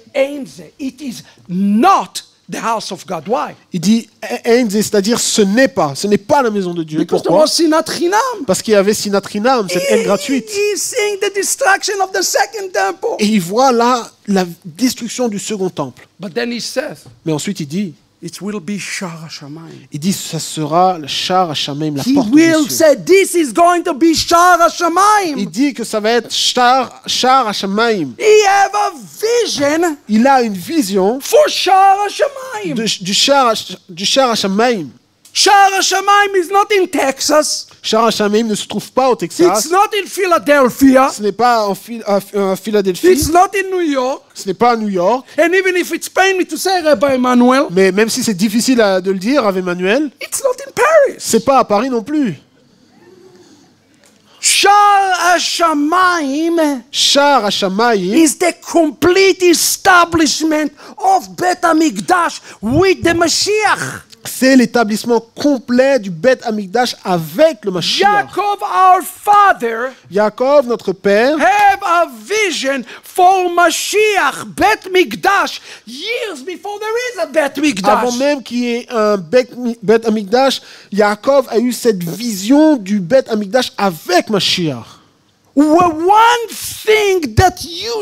it is not the house of God. Why? il dit Einze, c'est-à-dire ce n'est pas la maison de Dieu. Because there Pourquoi? was sinat chinam. Parce qu'il y avait Sinatrinam, cette haine gratuite. He's seeing the destruction of the second temple. Et il voit là la destruction du second temple. But then he says, Mais ensuite il dit it will be Shar HaShamayim. ça sera le Shar Hashamayim, la He porte will des cieux. say, this is going to be Shar Il HaShamayim. dit que ça va être Shar Hashamayim. He have a vision Il a une vision for Shar HaShamayim. du Shar Hashamayim. Shar HaShamayim is not in Texas. Shar Hashamayim ne se trouve pas au Texas. It's not in Philadelphia. Ce n'est pas en Philadelphie. It's not in New York. Ce n'est pas à New York. And even if it's pain me to say, Rabbi Emmanuel, Mais même si c'est difficile de le dire avec Emmanuel, it's not in Paris. c'est pas à Paris non plus. Shar HaShamayim Shar Hashamayim, is the complete establishment of Bet HaMikdash with the Mashiach. c'est l'établissement complet du Beth Amikdash avec le Mashiach. Jacob, our father, Jacob, notre père, have a vision for Mashiach, Bet Mikdash, years before there is a Bet avant Mikdash. même qu'il y ait un Beth Amikdash, Jacob a eu cette vision du Beth Amikdash avec Mashiach. Well, one thing that you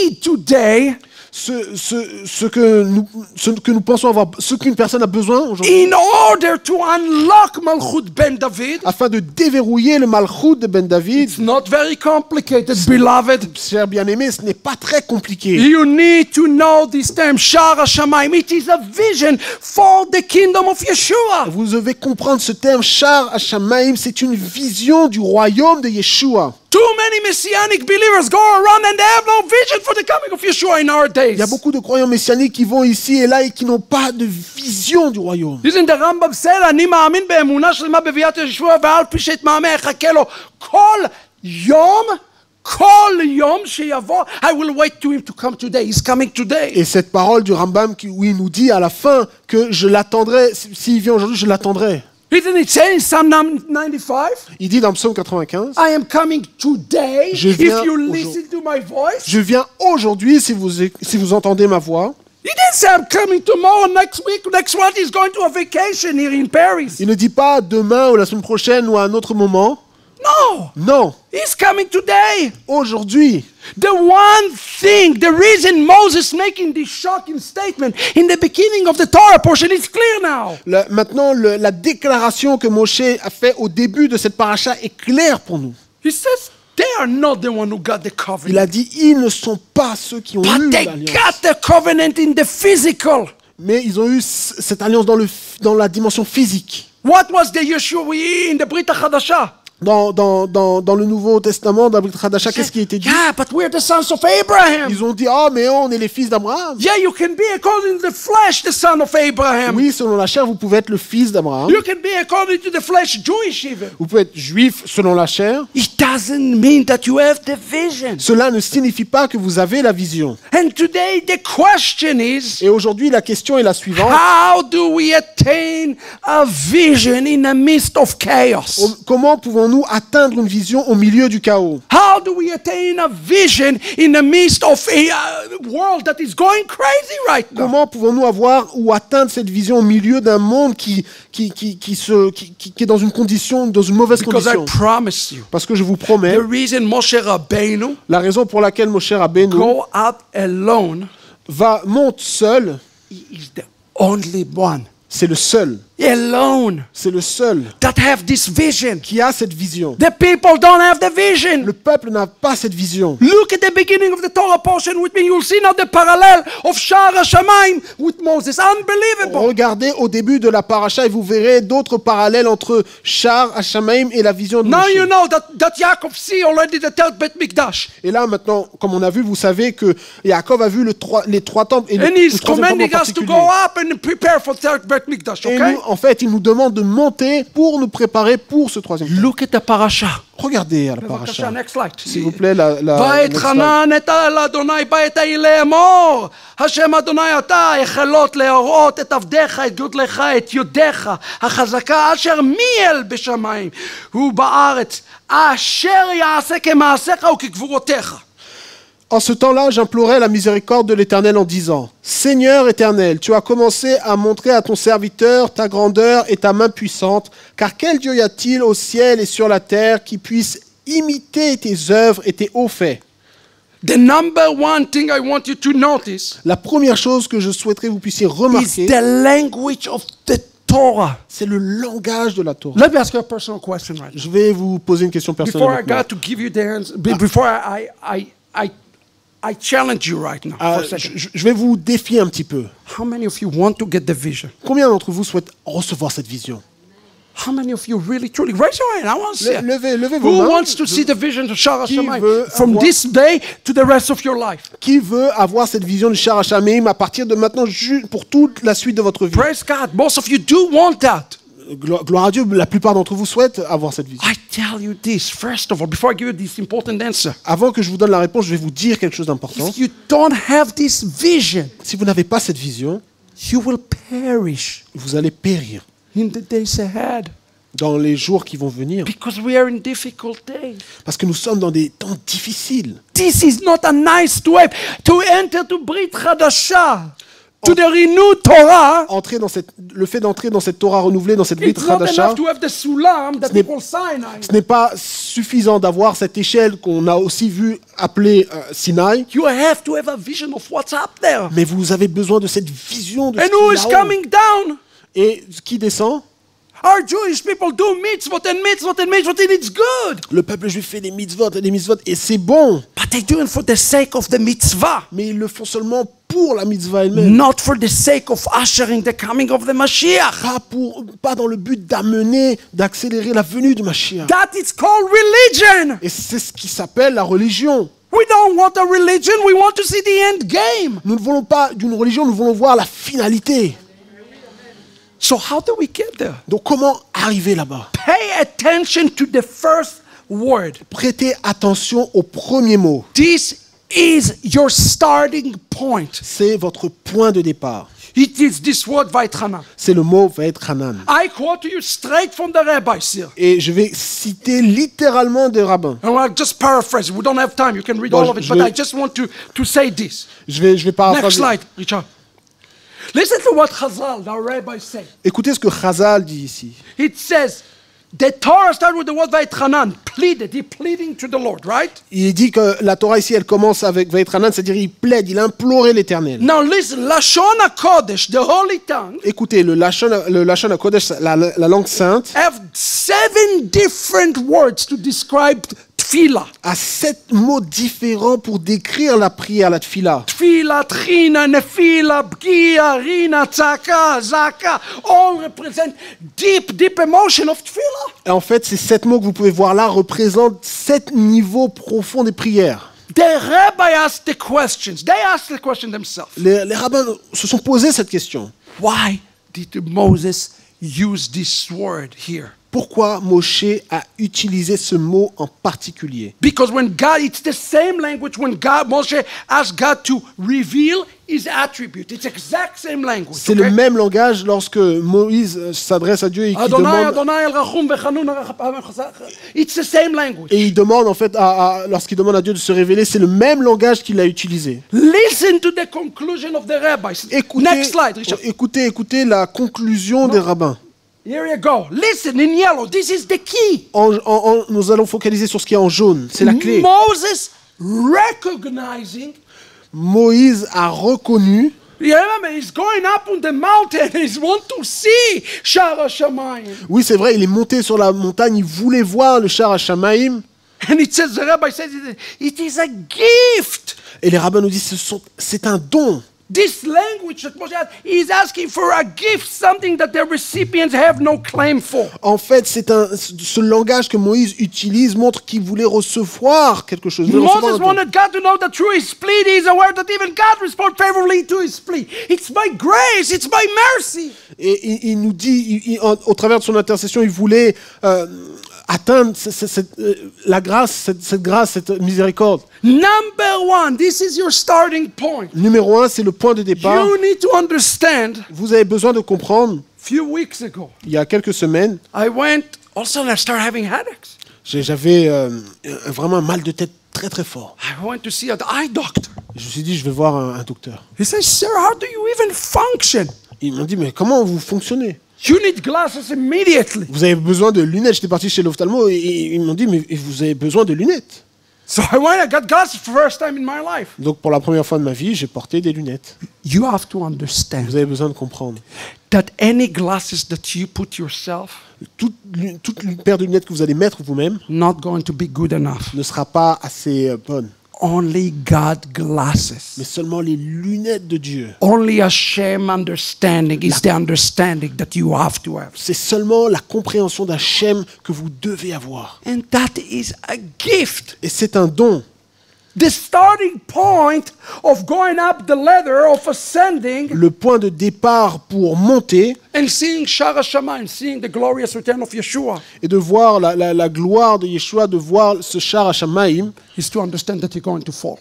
need today Ce que nous pensons avoir, ce qu'une personne a besoin aujourd'hui, in order to unlock Malchut Ben David, afin de déverrouiller le Malchut de Ben David, it's not very complicated, beloved. cher bien-aimé, ce n'est pas très compliqué. You need to know this term, Shar HaShamayim. It is a vision for the kingdom of Yeshua. Vous devez comprendre ce terme, Shar Hashamayim, c'est une vision du royaume de Yeshua. Too many messianic believers go around and they have no vision for the coming of Yeshua in our days. Il y a beaucoup de croyants messianiques qui vont ici et là et qui n'ont pas de vision du royaume. Listen, the Rambam said, אני מאמין באמונה שלמה בביאת ישוע ועל פי שיתמהמה אחכה לו כל יום שיבוא. I will wait to him to come today. He's coming today. Et cette parole du Rambam où il nous dit à la fin que je l'attendrai, s'il vient aujourd'hui, je l'attendrai. Isn't it saying in Psalm 95? Il dit dans Psaume 95, I am coming today Je if viens you aujourd'hui. listen to my voice. je viens aujourd'hui si vous entendez ma voix. He didn't say I'm coming tomorrow, next week, next month. He's going to a vacation here in Paris. Il ne dit pas demain ou la semaine prochaine ou à un autre moment. No, Non, he's coming today. aujourd'hui. The one thing, the reason Moses making this shocking statement in the beginning of the Torah portion is clear now. Maintenant, la déclaration que Moshe a fait au début de cette paracha est claire pour nous. He says they are not the one who got the Il covenant, a dit, ils ne sont pas ceux qui ont but eu they l'alliance. got the covenant in the physical. Mais ils ont eu cette alliance dans la dimension physique. What was the Yeshua in the Brit HaChadashah? Dans le Nouveau Testament, dans la Brit Hadasha, qu'est-ce qui était dit? Yeah, but we're the sons of Abraham. Ils ont dit, ah, mais on est les fils d'Abraham. Yeah, you can be according to the flesh the son of Abraham. Oui, selon la chair, vous pouvez être le fils d'Abraham. You can be according to the flesh Jewish even. Vous pouvez être juif selon la chair. It doesn't mean that you have the vision. Cela ne signifie pas que vous avez la vision. And today the question is, Et aujourd'hui, la question est la suivante. how do we attain a vision in the midst of chaos? Comment pouvons-nous atteindre une vision au milieu du chaos? How do we attain a vision in the midst of a world that is going crazy right now? Comment pouvons-nous avoir ou atteindre cette vision au milieu d'un monde qui est dans une condition, dans une mauvaise Because I condition? promise you, Parce que je vous promets, the reason Moshe Rabbeinu la raison pour laquelle Moshe Rabbeinu go out alone monte seul, he is the only one c'est le seul. alone C'est le seul that have this vision. qui a cette vision. The people don't have the vision. Le peuple n'a pas cette vision. Look at the beginning of the Torah portion with me. You'll see now the parallel of Shar HaShamayim with Moses. Unbelievable. Regardez au début de la paracha et vous verrez d'autres parallèles entre Shar HaShamayim et la vision de Now Moshe. you know that Yaakov see already the third Bet Mikdash. Et là maintenant, comme on a vu, vous savez que Jacob a vu les trois temples et And le he's troisième temple en commanding us to particulier. go up and prepare for third Bet Mikdash, Et okay? nous, en fait, il nous demande de monter pour nous préparer pour ce troisième temple. Look at the parasha. Regardez à la בבקשה, paracha. next slide. S'il vous plaît, la next slide. ויתחנן את אדוני בעת ההיא לאמור, השם אדוני אתה החלות להראות את עבדיך, את גודלך, את יודך החזקה אשר מיאל בשמיים ובארץ, אשר יעשה כמעשיך וכגבורותיך. En ce temps-là, j'implorais la miséricorde de l'Éternel en disant, Seigneur éternel, tu as commencé à montrer à ton serviteur ta grandeur et ta main puissante, car quel Dieu y a-t-il au ciel et sur la terre qui puisse imiter tes œuvres et tes hauts faits? The number one thing I want you to notice La première chose que je souhaiterais que vous puissiez is remarquer, the language of the Torah. c'est le langage de la Torah. Let me ask you a personal question right now. Je vais vous poser une question personnelle. Before I maintenant. got to give you the answer, before I challenge you right now for a second. Je vais vous défier un petit peu. How many of you want to get the vision? Combien d'entre vous souhaitent recevoir cette vision? How many of you really, truly? Raise your hand. I want to see it. Levez vos Who mains. wants to see the vision of Shara Qui Shamayim veut from avoir- this day to the rest of your life? Qui veut avoir cette vision de Shar HaShamayim à partir de maintenant pour toute la suite de votre vie? Praise God. Most of you do want that. Gloire à Dieu, la plupart d'entre vous souhaitent avoir cette vision. I tell you this, first of all, before I give you this important answer. Avant que je vous donne la réponse, je vais vous dire quelque chose d'important. If you don't have this vision, Si vous n'avez pas cette vision, you will perish vous allez périr in the days ahead dans les jours qui vont venir. because we are in difficult days. Parce que nous sommes dans des temps difficiles. This is not a nice to have to enter to Brit Chadasha, to the renewed Torah. Le fait d'entrer dans cette Torah renouvelée, dans cette Brit It's not Hadasha, enough to have the sulam that n'est- we call Sinai. ce n'est pas suffisant d'avoir cette échelle qu'on a aussi vu appelée Sinaï, You have to have a vision of what's up there. mais vous avez besoin de cette vision de ce And qui who est is là-haut. coming down? Et ce qui descend, Our Jewish people do mitzvot and mitzvot and mitzvot, and it's good. le peuple juif fait des mitzvot et des mitzvot, et c'est bon, But they do it for the sake of the mitzvah. mais ils le font seulement pour la mitzvah elle-même. not for the sake of ushering the coming of the Mashiach. Pas dans le but d'amener, d'accélérer la venue du Mashiach. That is called religion. Et c'est ce qui s'appelle la religion. We don't want a religion, we want to see the end game. Nous ne voulons pas d'une religion, nous voulons voir la finalité. So how do we get there? Donc comment arriver là-bas? Pay attention to the first word. Prêtez attention au premier mot. This is your starting point. C'est votre point de départ. It is this word Vaitchanan. C'est le mot Vaitchanan. I quote to you straight from the rabbis here. Et je vais citer littéralement des rabbins. And I'll just paraphrase. We don't have time. You can read all of it, but I just want to say this. Je vais Next paraphraser. slide, Richard. Listen to what Chazal, the rabbis, say. Écoutez ce que Chazal dit ici. It says, the Torah starts with the word Vaitchanan, pleaded. He pleading to the Lord, right? Il dit que la Torah ici, elle commence avec Vaitchanan, c'est-à-dire il plaide, il implorait l'Éternel. Now listen, Lashon HaKodesh, the holy tongue, Écoutez, le Lashon HaKodesh, la langue sainte, have 7 different words to describe tefillah. a 7 mots différents pour décrire la prière, la tfila. Tefillah, Tchina, Nefila, Bkia, Rina, Tzaka, Zaka, all represent deep emotion of tefillah. Et en fait, ces 7 mots que vous pouvez voir là représentent 7 niveaux profonds des prières. The rabbi asked the questions. They asked the question themselves. Les rabbins se sont posés cette question. Why did Moses use this word here? Pourquoi Moshe a utilisé ce mot en particulier? Because when God, it's the same language when Moshe asked God to reveal his attribute. It's exact same language. C'est le même langage lorsque Moïse s'adresse à Dieu et qu'il demande, It's the same language. et il demande en fait, lorsqu'il demande à Dieu de se révéler, c'est le même langage qu'il a utilisé. Listen to the conclusion of the rabbis. Next slide, Richard. Écoutez la conclusion des rabbins. Here you go. Listen in yellow. This is the key. Nous allons focaliser sur ce qui est en jaune. C'est la clé. Moses recognizing. Moïse a reconnu. You remember, he's going up on the mountain. He wants to see Shara Shamayim. Oui, c'est vrai, il est monté sur la montagne. Il voulait voir le Shar HaShamayim. And it says, the rabbi says, it is a gift. Et les rabbins nous disent, c'est un don. This language that Moshe has, he's asking for a gift, something that the recipients have no claim for. En fait, ce langage que Moïse utilise montre qu'il voulait recevoir quelque chose. Moses wanted God to know that through his plea, he is aware that even God responds favorably to his plea. It's by grace, it's by mercy. Et il nous dit, au travers de son intercession, il voulait atteindre la grâce, cette miséricorde. Number one, this is your starting point. Numéro 1, c'est le point de départ. You need to understand. Vous avez besoin de comprendre. Few weeks ago, Il y a quelques semaines, I went. All of a sudden, I started having headaches. j'avais vraiment un mal de tête très très fort. I went to see an eye doctor. Je me suis dit, je vais voir un docteur. He says, "Sir, how do you even function? Ils m'ont dit, mais comment vous fonctionnez? You need glasses immediately." Vous avez besoin de lunettes. J'étais parti chez l'ophtalmo et ils m'ont dit, mais vous avez besoin de lunettes. So I went. I got glasses for the first time in my life. Donc pour la première fois de ma vie, j'ai porté des lunettes. You have to understand Vous avez besoin de comprendre. that any glasses that you put yourself Toute paire de lunettes que vous allez mettre vous-même not going to be good enough. ne sera pas assez bonne. Only God Mais glasses. seulement les lunettes de Dieu. Only Hashem understanding is the understanding that you have to have. C'est seulement la compréhension d'Hachem que vous devez avoir. And that is a gift. Et c'est un don. The starting point of going up the ladder, of ascending Le point de départ pour monter and seeing Shara Shamayim, seeing the glorious return of Yeshua, et de voir la gloire de Yeshua, de voir ce Shar HaShamayim, is to understand that you're going to fall.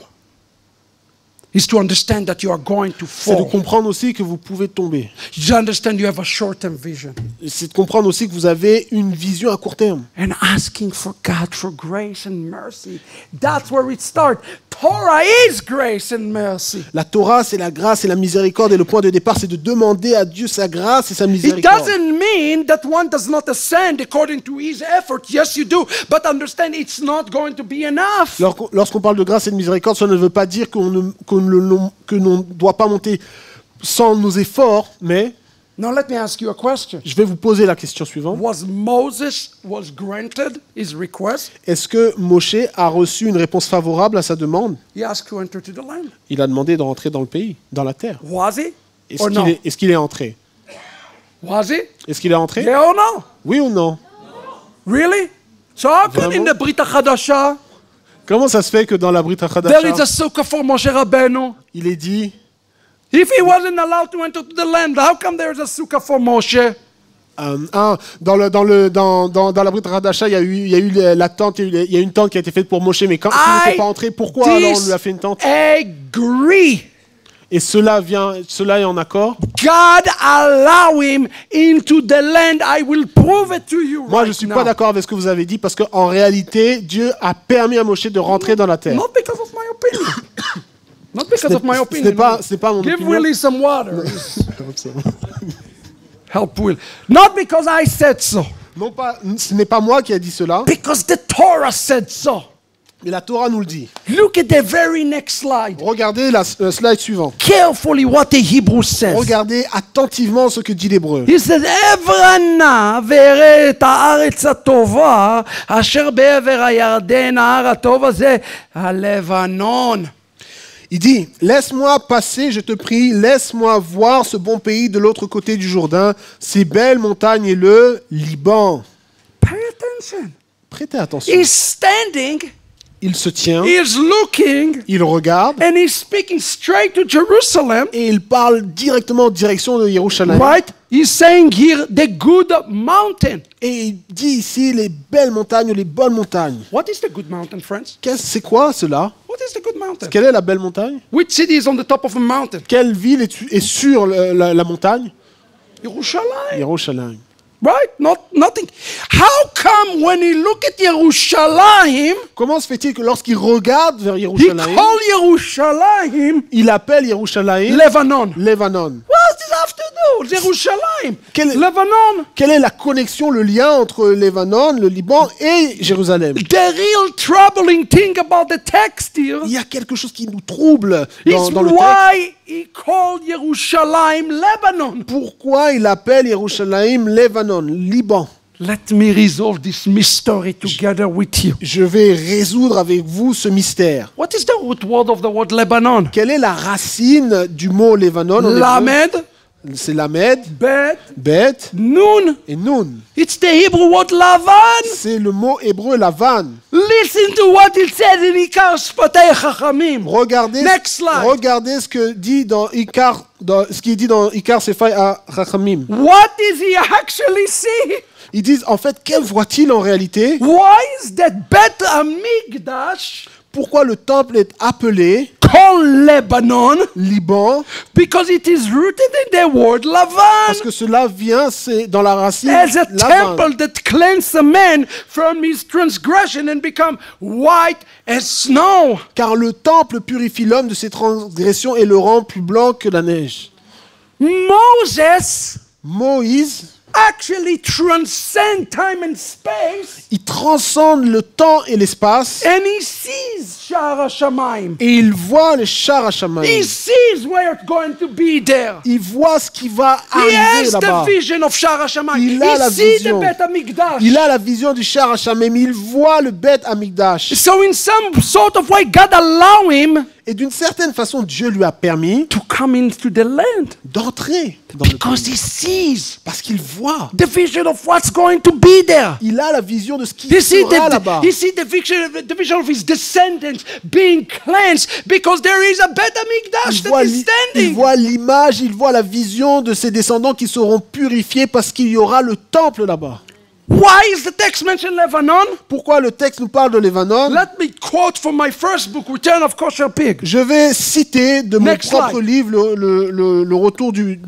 Is to understand that you are going to c'est de fall. comprendre aussi que vous pouvez tomber. You understand you have a short-term vision. C'est de comprendre aussi que vous avez une vision à court terme. And asking for God for grace and mercy. That's where it starts. Torah is grace and mercy. La Torah, c'est la grâce et la miséricorde, et le point de départ, c'est de demander à Dieu sa grâce et sa It miséricorde. doesn't mean that one does not ascend according to his effort. Yes, you do. But understand it's not going to be enough. Lorsqu'on parle de grâce et de miséricorde, ça ne veut pas dire que l'on ne doit pas monter sans nos efforts, mais Now let me ask you a question. Je vais vous poser la question suivante. Was Moses granted his request? Est-ce que Moshe a reçu une réponse favorable à sa demande? He asked to enter to the land. Il a demandé de rentrer dans le pays, dans la terre. Was he? Est-ce Or qu'il no? est, qu'il est entré? Was he? Est-ce qu'il est entré? Yeah or no? Oui ou non? Really? So how come in Vraiment? the Brit HaChadasha Comment ça se fait que dans la Brit there is HaChadasha, a sukkah for Moshe Rabbeinu? il est dit, If he wasn't allowed to enter to the land, how come there is a sukkah for Moshe? dans la Brit HaChadasha, il y a eu la tente, il y a une tente qui a été faite pour Moshe, mais quand il n'était pas entré, pourquoi alors on lui a fait une tente? Agree. Et cela est en accord. God allow him into the land. I will prove it to you. Moi, right je suis now. pas d'accord avec ce que vous avez dit parce qu'en réalité, Dieu a permis à Moshe de rentrer dans la terre. Not because of my opinion. Not because of my Ce opinion. n'est pas mon Give opinion. Willie some water. Help Will. Not because I said so. Non pas, ce n'est pas moi qui a dit cela, Because the Torah said so. mais la Torah nous le dit. Look at the very next slide. Regardez le slide suivant. Carefully what the Hebrew says. Regardez attentivement ce que dit l'Hébreu. He said, "Evrana veret haaretz hatova asher be'ever hayarden ההר הטוב הזה הלבנון." Il dit, laisse-moi passer, je te prie, laisse-moi voir ce bon pays de l'autre côté du Jourdain, ces belles montagnes et le Liban. Pay attention. Prêtez attention. He's standing, Il se tient, he's looking, il regarde, and he's speaking straight to Jerusalem. et il parle directement en direction de Jérusalem. Right? He's saying here the good mountain. Et il dit ici les belles montagnes, les bonnes montagnes. What is the good mountain, friends? C'est quoi cela? What is the good mountain? Quelle est la belle montagne? Which city is on the top of a mountain? Quelle ville est sur la montagne? Jerusalem. Jérusalem. Right? Nothing. How come when he look at Jerusalem, Comment se fait-il que lorsqu'il regarde vers he Jérusalem, call Jerusalem il appelle Jérusalem Lebanon? Lebanon? What does this have to do? Jerusalem. Quel- Lebanon. Quelle est la connexion, le lien entre Lebanon, le Liban et Jérusalem? The real troubling thing about the text here Il y a quelque chose qui nous trouble is dans le texte. why he called Jerusalem Lebanon. Pourquoi il appelle Jérusalem Lebanon, Liban? Let me resolve this mystery together with you. Je vais résoudre avec vous ce mystère. What is the root word of the word Lebanon? Quelle est la racine du mot Lebanon en hébreu? Lamed, C'est Lamed, Bet, Bet Nun. et Nun. It's the Hebrew word Lavan. C'est le mot hébreu Lavan. Listen to what it says in Ikar Shpatei Chachamim. Regardez, Next slide. regardez ce que dit dans Ikar, ce qui est dit dans Ikar Sefai à Chachamim. What is he actually saying? Ils disent en fait, quel voit-il en réalité? Why is that Bet Amigdash Pourquoi le temple est appelé called Lebanon? Liban? Because it is rooted in the word Parce Lavan. que cela vient, c'est dans la racine As a Lavan. temple that cleanses a man from his transgression and become white as snow. Car le temple purifie l'homme de ses transgressions et le rend plus blanc que la neige. Moses Moïse, actually transcends time and space, il transcende le temps et l'espace and he sees Shara Shamayim. et il voit les chars à He Shamaïm. sees where it's going to be there. Il voit ce qui va He arriver has là-bas. the vision of Shara Shamayim. Il a la He sees the vision. Bet HaMikdash. Il a la vision du char à Shamaïm. Il voit le Beth Amikdash. So in some sort of way, God allow him Et d'une certaine façon, Dieu lui a permis to come into the land d'entrer dans le because pays. he sees Parce qu'il voit. the vision of what's going to be there. Il a la vision de ce qui He sees sera là-bas. the vision of his descendants being cleansed because there is a Bet HaMikdash that is Il standing. voit l'image, il voit la vision de ses descendants qui seront purifiés parce qu'il y aura le temple là-bas. Why is the text mentioned Lebanon? Pourquoi le texte nous parle de Lebanon? Let me quote from my first book, Return of Kosher Pig. Je vais citer de mon Next propre slide. livre le retour du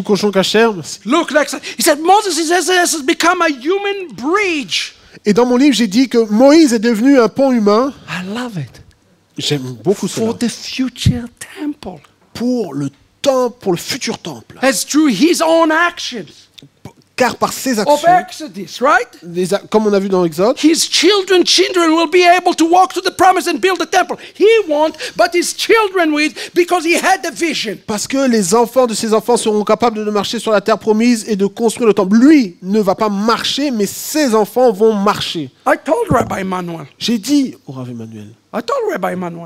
cochon cachère. Look, next. He said Moses has become a human bridge. Et dans mon livre, j'ai dit que Moïse est devenu un pont humain. I love it. J'aime beaucoup cela. For the future temple. Pour le temple, pour le futur temple. As through his own actions. car par ses of actions, Exodus, right? comme on a vu dans Exode, His children will be able to walk to the promise and build the temple. He won't, but his children will because he had the vision. parce que les enfants de ses enfants seront capables de marcher sur la terre promise et de construire le temple. Lui ne va pas marcher, mais ses enfants vont marcher. I told Rabbi Emmanuel. J'ai dit au Rav Emmanuel,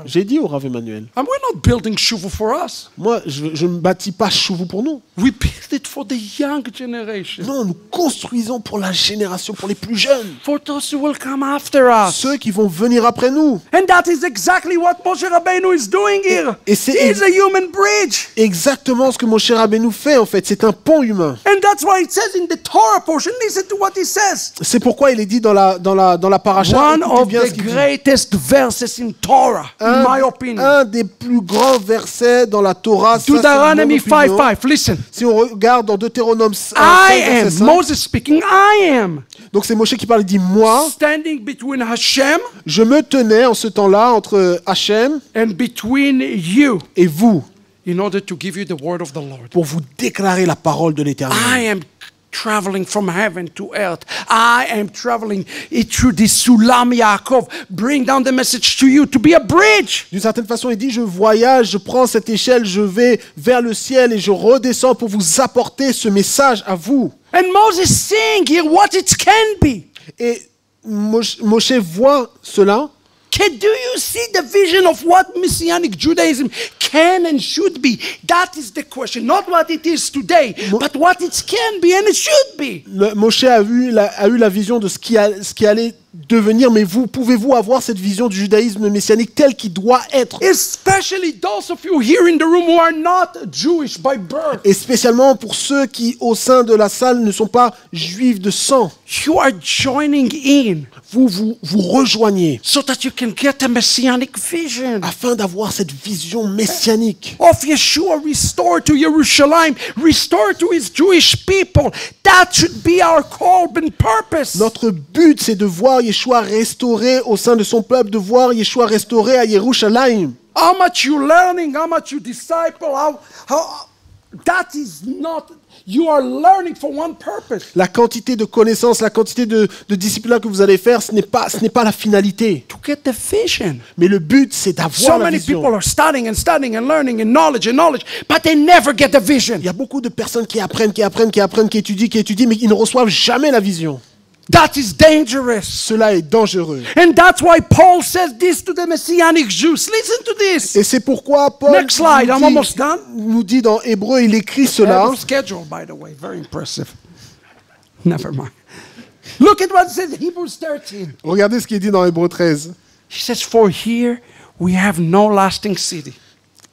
J'ai dit au Rav Emmanuel. And we're not building shuvu for us. Moi, je ne bâtis pas Chouvu pour nous. We build it for the young generation. Non, nous construisons pour la génération, pour les plus jeunes. For those who will come after us. Ceux qui vont venir après nous. And that is exactly what Moshe Rabbeinu is doing here. Et c'est He's a human bridge. exactement ce que Moshe Rabbeinu fait en fait. C'est un pont humain. And that's why it says in the Torah portion, listen to what he says. C'est pourquoi il est dit dans la paracha. One écoutez of bien the ce qu'il dit. greatest verses in Torah, in my opinion. Un des plus grands versets dans la Torah. Ça, c'est Deuteronomy mon opinion. 5:5. Listen. Si on regarde dans Deutéronome 5, I verset am, 5, Moses speaking, I am donc c'est Moshe qui parle, il dit moi, standing between Hashem je me tenais en ce temps-là entre Hachem and between you et vous in order to give you the word of the Lord. pour vous déclarer la parole de l'Éternel. I am traveling from heaven to earth. I am traveling it through this Sulam Yaakov. Bring down the message to you to be a bridge. D'une certaine façon, il dit je voyage, je prends cette échelle, je vais vers le ciel et je redescends pour vous apporter ce message à vous. And Moses seeing here what it can be. Et Moshe voit cela. Do you see the vision of what Messianic Judaism can and should be? That is the question. Not what it is today, but what it can be and it should be. Moshe a eu la vision de ce qui allait devenir, mais pouvez-vous avoir cette vision du judaïsme messianique tel qu'il doit être? Especially those of you here in the room who are not Jewish by birth. Et spécialement pour ceux qui, au sein de la salle, ne sont pas juifs de sang. You are joining in. Vous rejoignez. So that you can get a messianic vision. Afin d'avoir cette vision messianique. Of Yeshua restored to Jerusalem, restored to his Jewish people. That should be our call and purpose. Notre but, c'est de voir Yeshua restauré au sein de son peuple, de voir Yeshua restauré à Yerushalayim. How much you learning, how much you disciple, how that is not. You are learning for one purpose. La quantité de connaissances, la quantité de disciples que vous allez faire, ce n'est pas la finalité. To get the vision. Mais le but, c'est d'avoir So la many vision. people are studying and learning and knowledge, but they never get the vision. Il y a beaucoup de personnes qui apprennent, qui étudient, mais ils ne reçoivent jamais la vision. That is dangerous. Cela est dangereux. And that's why Paul says this to the Messianic Jews. Listen to this. Et c'est pourquoi Paul Next slide, I'm almost done. nous dit dans Hébreu, il écrit cela. Schedule, by the way, very impressive. Never mind. Look at what it says in Hebrews 13. Regardez ce qui est dit dans Hébreu 13. He says, for here we have no lasting city.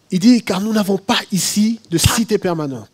Il dit, car nous n'avons pas ici de cité permanente.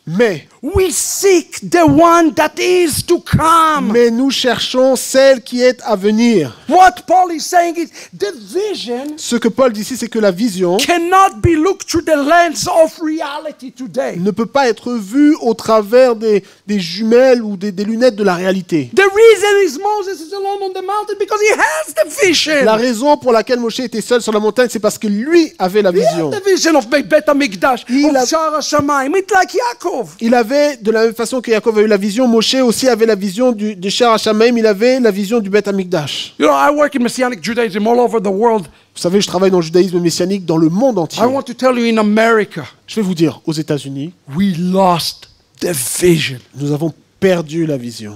Mais we seek the one that is to come. Mais nous cherchons celle qui est à venir. What Paul is saying is the vision. Ce que Paul dit ici, c'est que la vision cannot be looked through the lens of reality today. Ne peut pas être vue au travers des jumelles ou des lunettes de la réalité. The reason is Moses is alone on the mountain because he has the vision. La raison pour laquelle Moshe était seul sur la montagne, c'est parce que lui avait la vision. He had the vision of Bet HaMikdash, of Shara Shamayim. It's like Yaakov. Il avait, de la même façon que Yaakov a eu la vision, Moshe aussi avait la vision de Shara Shamayim, il avait la vision du Bet HaMikdash. You know, I work in Messianic Judaism all over the world. Vous savez, je travaille dans le judaïsme messianique dans le monde entier. I want to tell you in America. Je vais vous dire, aux États-Unis, we lost the vision. Nous avons perdu la vision.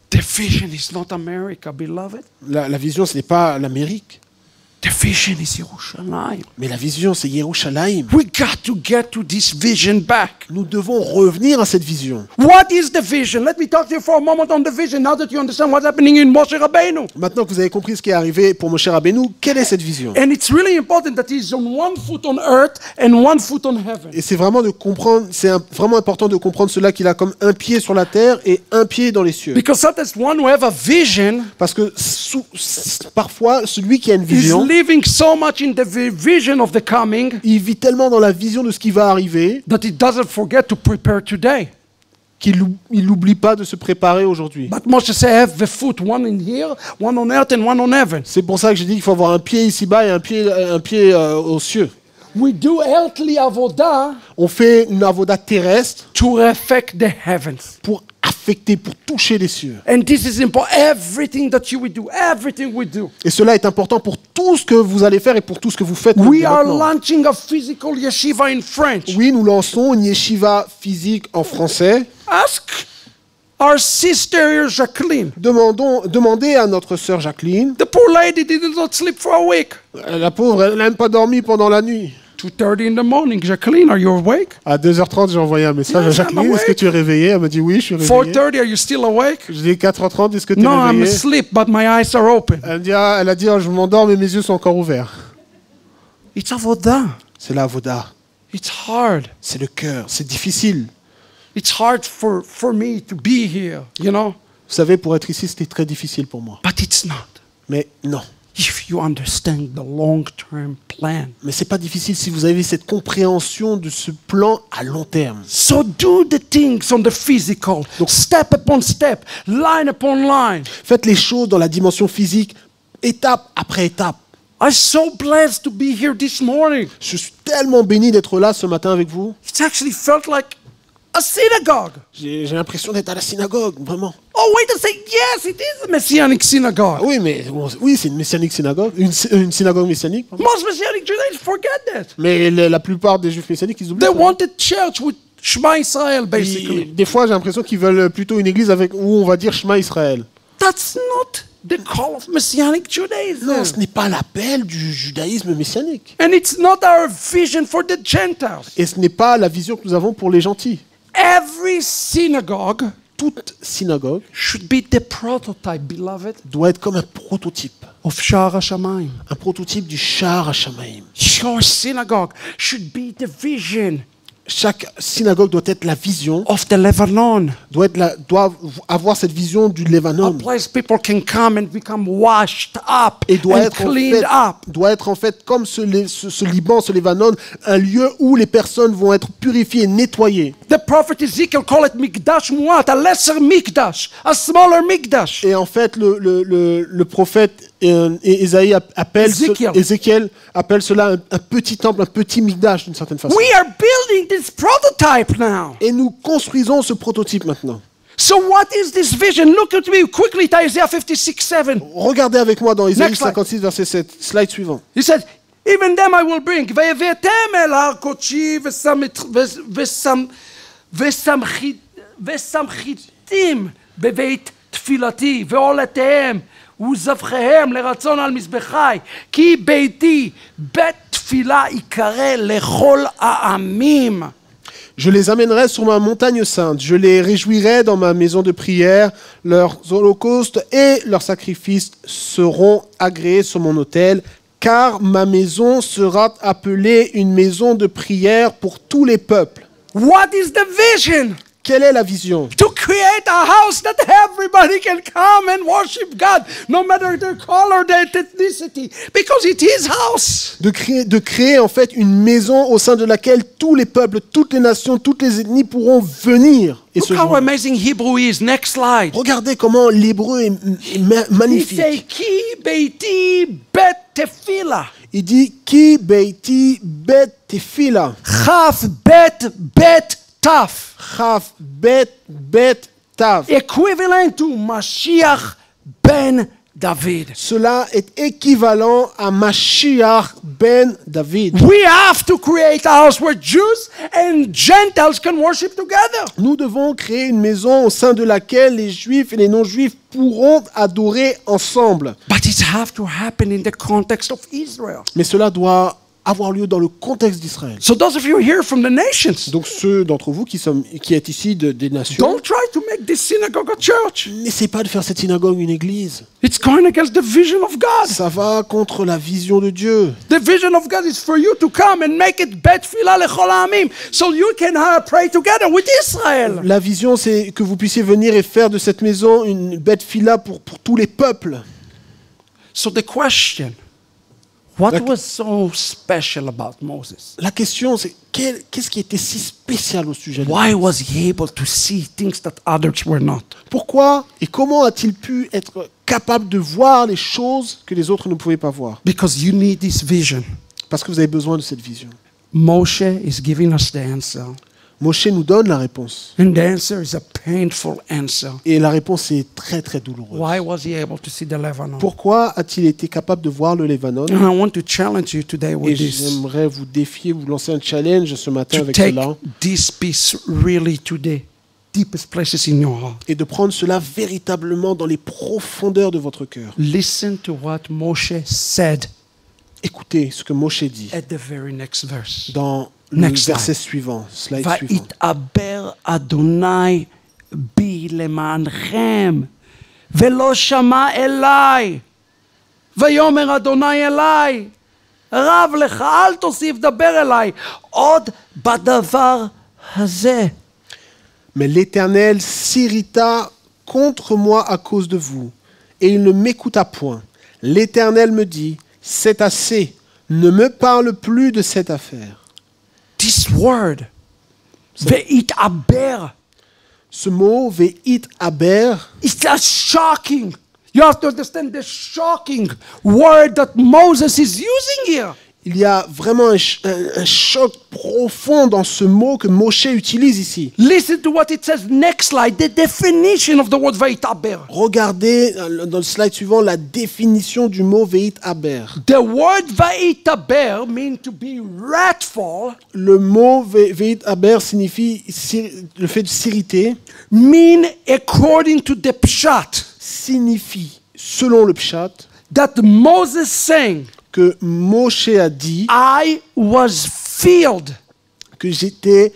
The vision is not America, beloved. La vision, ce n'est pas l'Amérique. The vision is Yerushalayim. Mais la vision, c'est Yerushalayim. We got to get to this vision back. Nous devons revenir à cette vision. What is the vision? Let me talk to you for a moment on the vision. Now that you understand what's happening in Moshe Rabbeinu. Maintenant que vous avez compris ce qui est arrivé pour Moshe Rabbeinu, quelle est cette vision? And it's really important that he's on one foot on earth and one foot on heaven. Et c'est vraiment vraiment important de comprendre cela, qu'il a comme un pied sur la terre et un pied dans les cieux. Because sometimes one who have a vision, parce que parfois celui qui a une vision, living so much in the vision of the coming, il vit tellement dans la vision de ce qui va arriver, that he doesn't forget to prepare today. Qu'il n'oublie pas de se préparer aujourd'hui. But Moshe said, have the foot one in here, one on earth and one on heaven. C'est pour ça que j'ai dit qu'il faut avoir un pied ici-bas et un pied aux cieux. We do earthly avodah. On fait une avodah terrestre to affect the heavens. Pour affecter affecter, pour toucher les cieux. And this is important. Everything that you will do, everything we do. Et cela est important pour tout ce que vous allez faire et pour tout ce que vous faites We are maintenant. launching a physical yeshiva in French. Oui, nous lançons une yeshiva physique en français. Ask our sister Jacqueline. Demandez à notre sœur Jacqueline. The poor lady did not sleep for a week. La pauvre, elle n'a même pas dormi pendant la nuit. 2:30 in the morning. Jacqueline, are you awake? À 2h30, j'ai envoyé un message à Yes, I'm Jacqueline. Est-ce que tu es réveillée? Elle m'a dit oui, je suis réveillée. 4:30, are you still awake? Je dis 4h30, est-ce que tu es No, I'm réveillée? asleep, but my eyes are open. Elle a dit, je m'endors, mais mes yeux sont encore ouverts. It's avodah. C'est la avoda. It's hard. C'est le cœur. C'est difficile. It's hard for me to be here, you know? Vous savez, pour être ici, c'était très difficile pour moi. But it's not. Mais non. If you understand the long-term plan. Mais c'est pas difficile si vous avez cette compréhension de ce plan à long terme. So do the things on the physical, step upon step, line upon line. Faites les choses dans la dimension physique, étape après étape. I'm so blessed to be here this morning. Je suis tellement béni d'être là ce matin avec vous. It actually felt like a synagogue. J'ai l'impression d'être à la synagogue, vraiment. Oh, wait a second. Yes, it is a messianic synagogue. Oui, mais oui, c'est une messianique synagogue, une synagogue messianique. Pardon. Most messianic Judaïs forget that. Mais la plupart des juifs messianiques, ils oublient They ça. wanted church with Shema Israel, basically. Des fois, j'ai l'impression qu'ils veulent plutôt une église avec où on va dire Shema Israël. That's not the call of messianic Judaism. Non, ce n'est pas l'appel du judaïsme messianique. And it's not our vision for the Gentiles. Et ce n'est pas la vision que nous avons pour les gentils. Every synagogue Toute synagogue should be the prototype, beloved, doit être comme un prototype. of Sha'ar HaShamayim. Un prototype du Sha'ar HaShamayim. Your synagogue should be the vision Chaque synagogue doit être la vision, of the Lebanon. doit avoir cette vision du A Lebanon. place people can come and become washed up Et doit and être, cleaned up. en fait comme ce Liban, ce Lebanon, un lieu où les personnes vont être purifiées et nettoyées. The prophet Ezekiel called it Mikdash Muat, a lesser Mikdash, a smaller Mikdash. Et en fait, le prophète Ésaïe appelle Ézéchiel appelle cela un petit temple, un petit Mikdash d'une certaine façon. We are building this prototype now. Et nous construisons ce prototype maintenant. So what is this vision? Look at me quickly to Isaiah 56:7. Regardez avec moi dans Ésaïe Next slide. 56, verset 7. Slide suivant. He said, even them I will bring. ויבאתם אל הר קודשי ושמחיתם בבית תפילתי ועולתיהם וזבחיהם לרצון על מזבחי כי ביתי בית תפילה יקרא לכל העמים. Je les amènerai sur ma montagne sainte, je les réjouirai dans ma maison de prière, leurs holocaustes et leurs sacrifices seront agréés sur mon autel, car ma maison sera appelée une maison de prière pour tous les peuples. What is the vision? Quelle est la vision? To create a house that everybody can come and worship God, no matter their color, their ethnicity, because it is house. De créer en fait une maison au sein de laquelle tous les peuples, toutes les nations, toutes les ethnies pourront venir et se Look how joindre. amazing Hebrew is. Next slide. Regardez comment l'hébreu est He magnifique. say, Ki beiti bet tefila. Il dit Ki beiti bet tefila. Chaf bet bet taf. Chaf bet tav. Equivalent to Mashiach ben David. Cela est équivalent à Mashiach ben David. We have to create a house where Jews and Gentiles can worship together. Nous devons créer une maison au sein de laquelle les juifs et les non-juifs pourront adorer ensemble. But it have to happen in the context of Israel. Mais cela doit avoir lieu dans le contexte d'Israël. So those of you here from the nations, Donc ceux d'entre vous qui êtes ici des nations, don't try to make this synagogue a church. n'essayez pas de faire cette synagogue une église. It's going against the vision of God. Ça va contre la vision de Dieu. The vision of God is for you to come and make it bet tefillah lechol ha'amim, so you can pray together with Israel. La vision, c'est que vous puissiez venir et faire de cette maison une bête fila pour tous les peuples. So the question, what was so special about Moses? La question, c'est qu'est-ce qui était si spécial au sujet de Why Moïse? was he able to see things that others were not? Pourquoi et comment a-t-il pu être capable de voir les choses que les autres ne pouvaient pas voir? Because you need this vision. Parce que vous avez besoin de cette vision. Moshe is giving us the answer. Moshe nous donne la réponse. And the answer is a painful answer. Et la réponse est très très douloureuse. Why was he able to see the Lebanon? Pourquoi a-t-il été capable de voir le Libanon? And I want to challenge you today Et with this. j'aimerais vous défier, vous lancer un challenge ce matin To avec take cela. this peace really to the deepest places in your heart. Et de prendre cela véritablement dans les profondeurs de votre cœur. Listen to what Moshe said Écoutez ce que Moshe dit at the very next verse. dans le Next verset suivant, slide suivant. ויתעבר אדוני בי למענכם ולא שמע אליי ויאמר אדוני אליי רב לך אל תוסיף דבר אליי עוד בדבר הזה. Mais l'Éternel s'irrita contre moi à cause de vous, et il ne m'écouta point. L'Éternel me dit, c'est assez, ne me parle plus de cette affaire. This word ויתעבר Ce mot, Veit Aber, is just shocking. You have to understand the shocking word that Moses is using here. il y a vraiment un choc profond dans ce mot que Moshe utilise ici. Listen to what it says next slide, the definition of the word Veitaber. Regardez dans le slide suivant la définition du mot Veit Aber. The word Veitaber means to be wrathful, Le mot Veit Aber signifie le fait de s'irriter, mean according to the Pshat, signifie, selon le Pshat, that Moses saying, que Moshe a dit I was filled que j'étais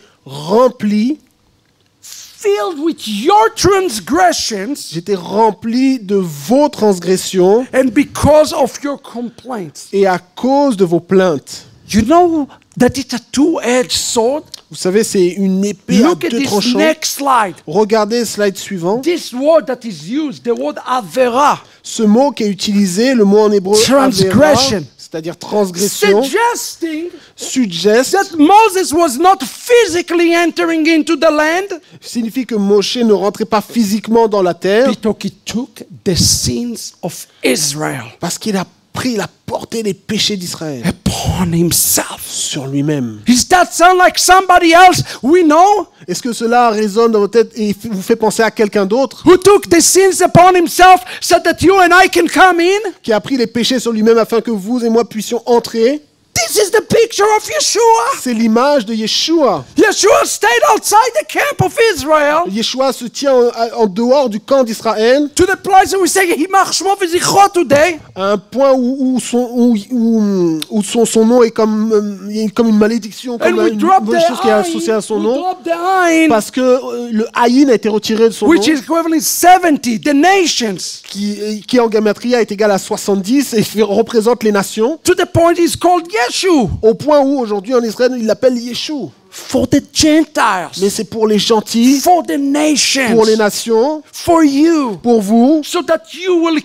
with your transgressions j'étais rempli de vos transgressions and because of your complaints. et à cause de vos plaintes. You know that it's a two-edged sword? Vous savez, c'est une épée à Look at deux this tranchants. next slide. Regardez le slide suivant. This word that is used, the word avera, Ce mot qui est utilisé, le mot en hébreu Transgression. avera, c'est-à-dire transgression, suggesting suggeste, that Moses was not physically entering into the land, signifie que Moshe ne rentrait pas physiquement dans la terre because he took the sins of Israel parce qu'il a pris la portée des péchés d'Israël upon himself. sur lui-même. Does that sound like somebody else we know Est-ce que cela résonne dans votre tête et vous fait penser à quelqu'un d'autre who took the sins upon himself so that you and I can come in? qui a pris les péchés sur lui-même afin que vous et moi puissions entrer? This is the picture of Yeshua. C'est l'image de Yeshua. Yeshua stayed outside the camp of Israel Yeshua se tient en dehors du camp d'Israël to the place where we say Himach Shmo v'zichro today. à un point où son nom est comme une malédiction, comme And we une drop bonne the chose qui est associée à son ayin. We nom, drop the ayin, parce que le Haïn a été retiré de son which nom, is equivalent 70, the nations. qui en gamatria est égal à 70 et représente les nations, To the point he's called Yeshu au point où aujourd'hui en Israël il l'appelle Yeshua. for the Gentiles, Mais c'est pour les gentils, for the nations, pour les nations, for you, pour vous, so that you will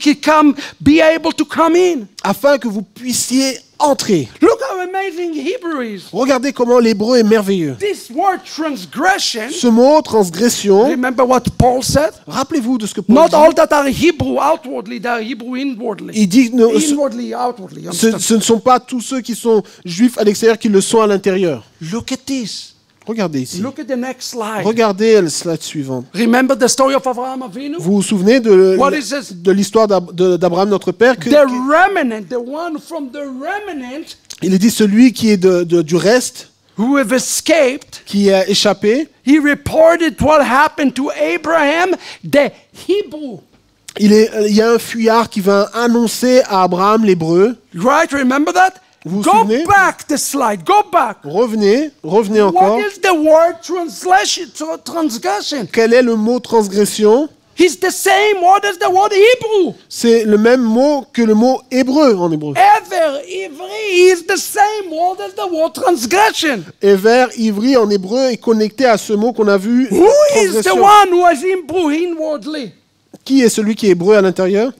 be able to come in. afin que vous puissiez entrer. Look how amazing Hebrew is. Regardez comment l'hébreu est merveilleux. This word transgression, Ce mot transgression, remember what Paul said? rappelez-vous de ce que Paul Not all dit. that are Hebrew outwardly, they are Hebrew inwardly. Il dit que Inwardly, outwardly. Understand? ce ne sont pas tous ceux qui sont juifs à l'extérieur qui le sont à l'intérieur. Look at this. Regardez ici. Look at the next slide. Regardez le slide suivant. Remember the story of Avraham Avinu? Vous vous souvenez de What is this? l'histoire d'Abraham, notre père, The remnant, the one from the remnant il est dit celui qui est du reste, who have escaped, qui a échappé, he reported what happened to Abraham, the Hebrew. il y a un fuyard qui va annoncer à Abraham l'hébreu. Right? Remember that? Vous vous Go souvenez? back the slide. Go back. Revenez What encore. is the word transgression? Quel est le mot transgression? It's the same word as the word Hebrew. C'est le même mot que le mot hébreu en hébreu. Ivri is the same word as the word transgression. Ever, ivri en hébreu est connecté à ce mot qu'on a vu. Who is the Transgression. one who is Hebrew inwardly? Qui est celui qui est hébreu à l'intérieur?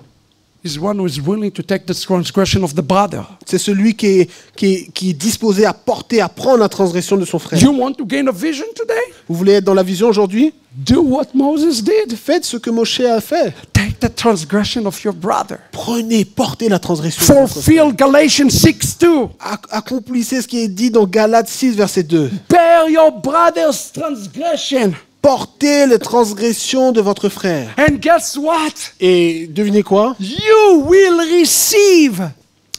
Is one who is willing to take the transgression of the brother. C'est celui qui est disposé à porter, à prendre la transgression de son frère. You want to gain a vision today? Vous voulez être dans la vision aujourd'hui? Do what Moses did. Faites ce que Moshe a fait. Take the transgression of your brother. Prenez, portez la transgression. de votre frère. Fulfill Galatians 6:2. Accomplissez ce qui est dit dans Galates 6, verset 2. Bear your brother's transgression. Portez les transgressions de votre frère. And guess what? Et devinez quoi? You will receive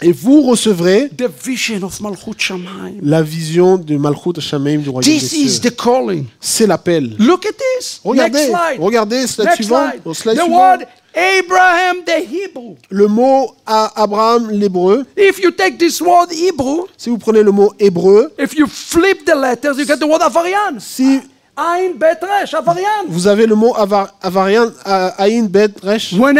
Et vous recevrez the vision of Malchut Shamayim. la vision de Malchut Shamayim du royaume des This is cieux. the calling. C'est l'appel. Look at this. Regardez, Next slide. regardez, slide Next suivant. slide. Au slide The suivant. word Abraham the Hebrew. Le mot à Abraham, l'hébreu. If you take this word Hebrew, Si vous prenez le mot hébreu, if you flip the letters, you get the word Avarian. si Ain Bet Resh, Avarian. vous avez le mot Avarian, Aïn Bet Resh, When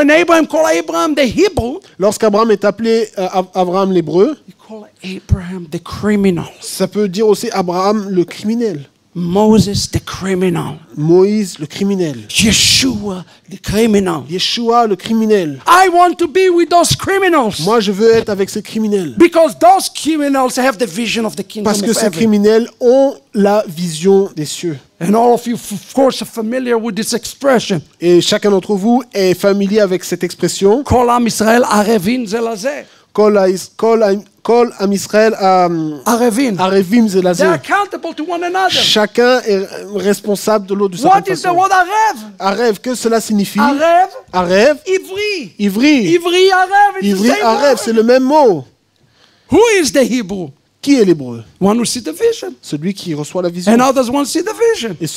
Abraham called Abraham the Hebrew, lorsqu'Abraham est appelé Abraham l'hébreu, he called Abraham the criminal. ça peut dire aussi Abraham le criminel, Moses the criminal. Moïse le criminel, Yeshua the criminal. Yeshua le criminel. I want to be with those criminals. Moi, je veux être avec ces criminels. Because those criminals have the vision of the kingdom Parce que of ces heaven. criminels ont la vision des cieux. And all of you, of course, are familiar with this expression. Et chacun d'entre vous est familier avec cette expression. Kol Am Israel arevin זה לזה. Kol Am Israël Arevin. Arevim They're Zelazé. accountable to one another. Chacun est responsable de l'autre de What certaine is the façon. word Arev? Arev, que cela signifie? Arev, Arev, Ivri. Ivri. Ivri, Arev, it's Ivri, the same Arev, word. c'est le même mot. Who is the Hebrew? Qui est l'hébreu? One who sees the vision. Celui qui reçoit la vision. And others won't see the vision. Et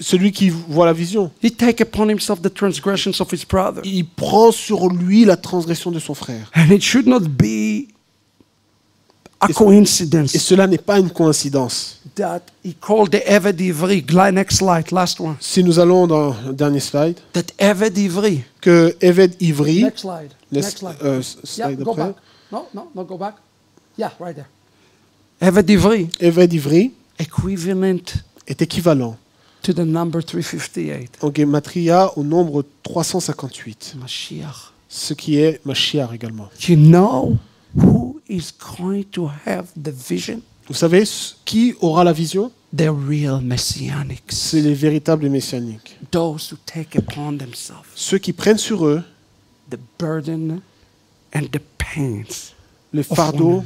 celui qui voit la vision. He take upon himself the transgressions of his brother. Il prend sur lui la transgression de son frère. And it should not be a Et coincidence cela n'est pas une coïncidence. that he called the Eved Ivri. Next slide, last one. Si nous allons dans le dernier slide, That Eved Ivri. que Eved Ivri, Next slide. Next slide. Yeah, slide go d'après, back. No, go back. Yeah, right there. Eved Ivri, Eved Ivri equivalent est équivalent to the number 358. en Gematria au nombre 358, Mashiach. ce qui est Mashiach également. You know who is going to have the vision? Vous savez qui aura la vision? The real messianics. C'est les véritables messianiques. Those who take upon themselves Ceux qui prennent sur eux the burden and the pains. les fardeaux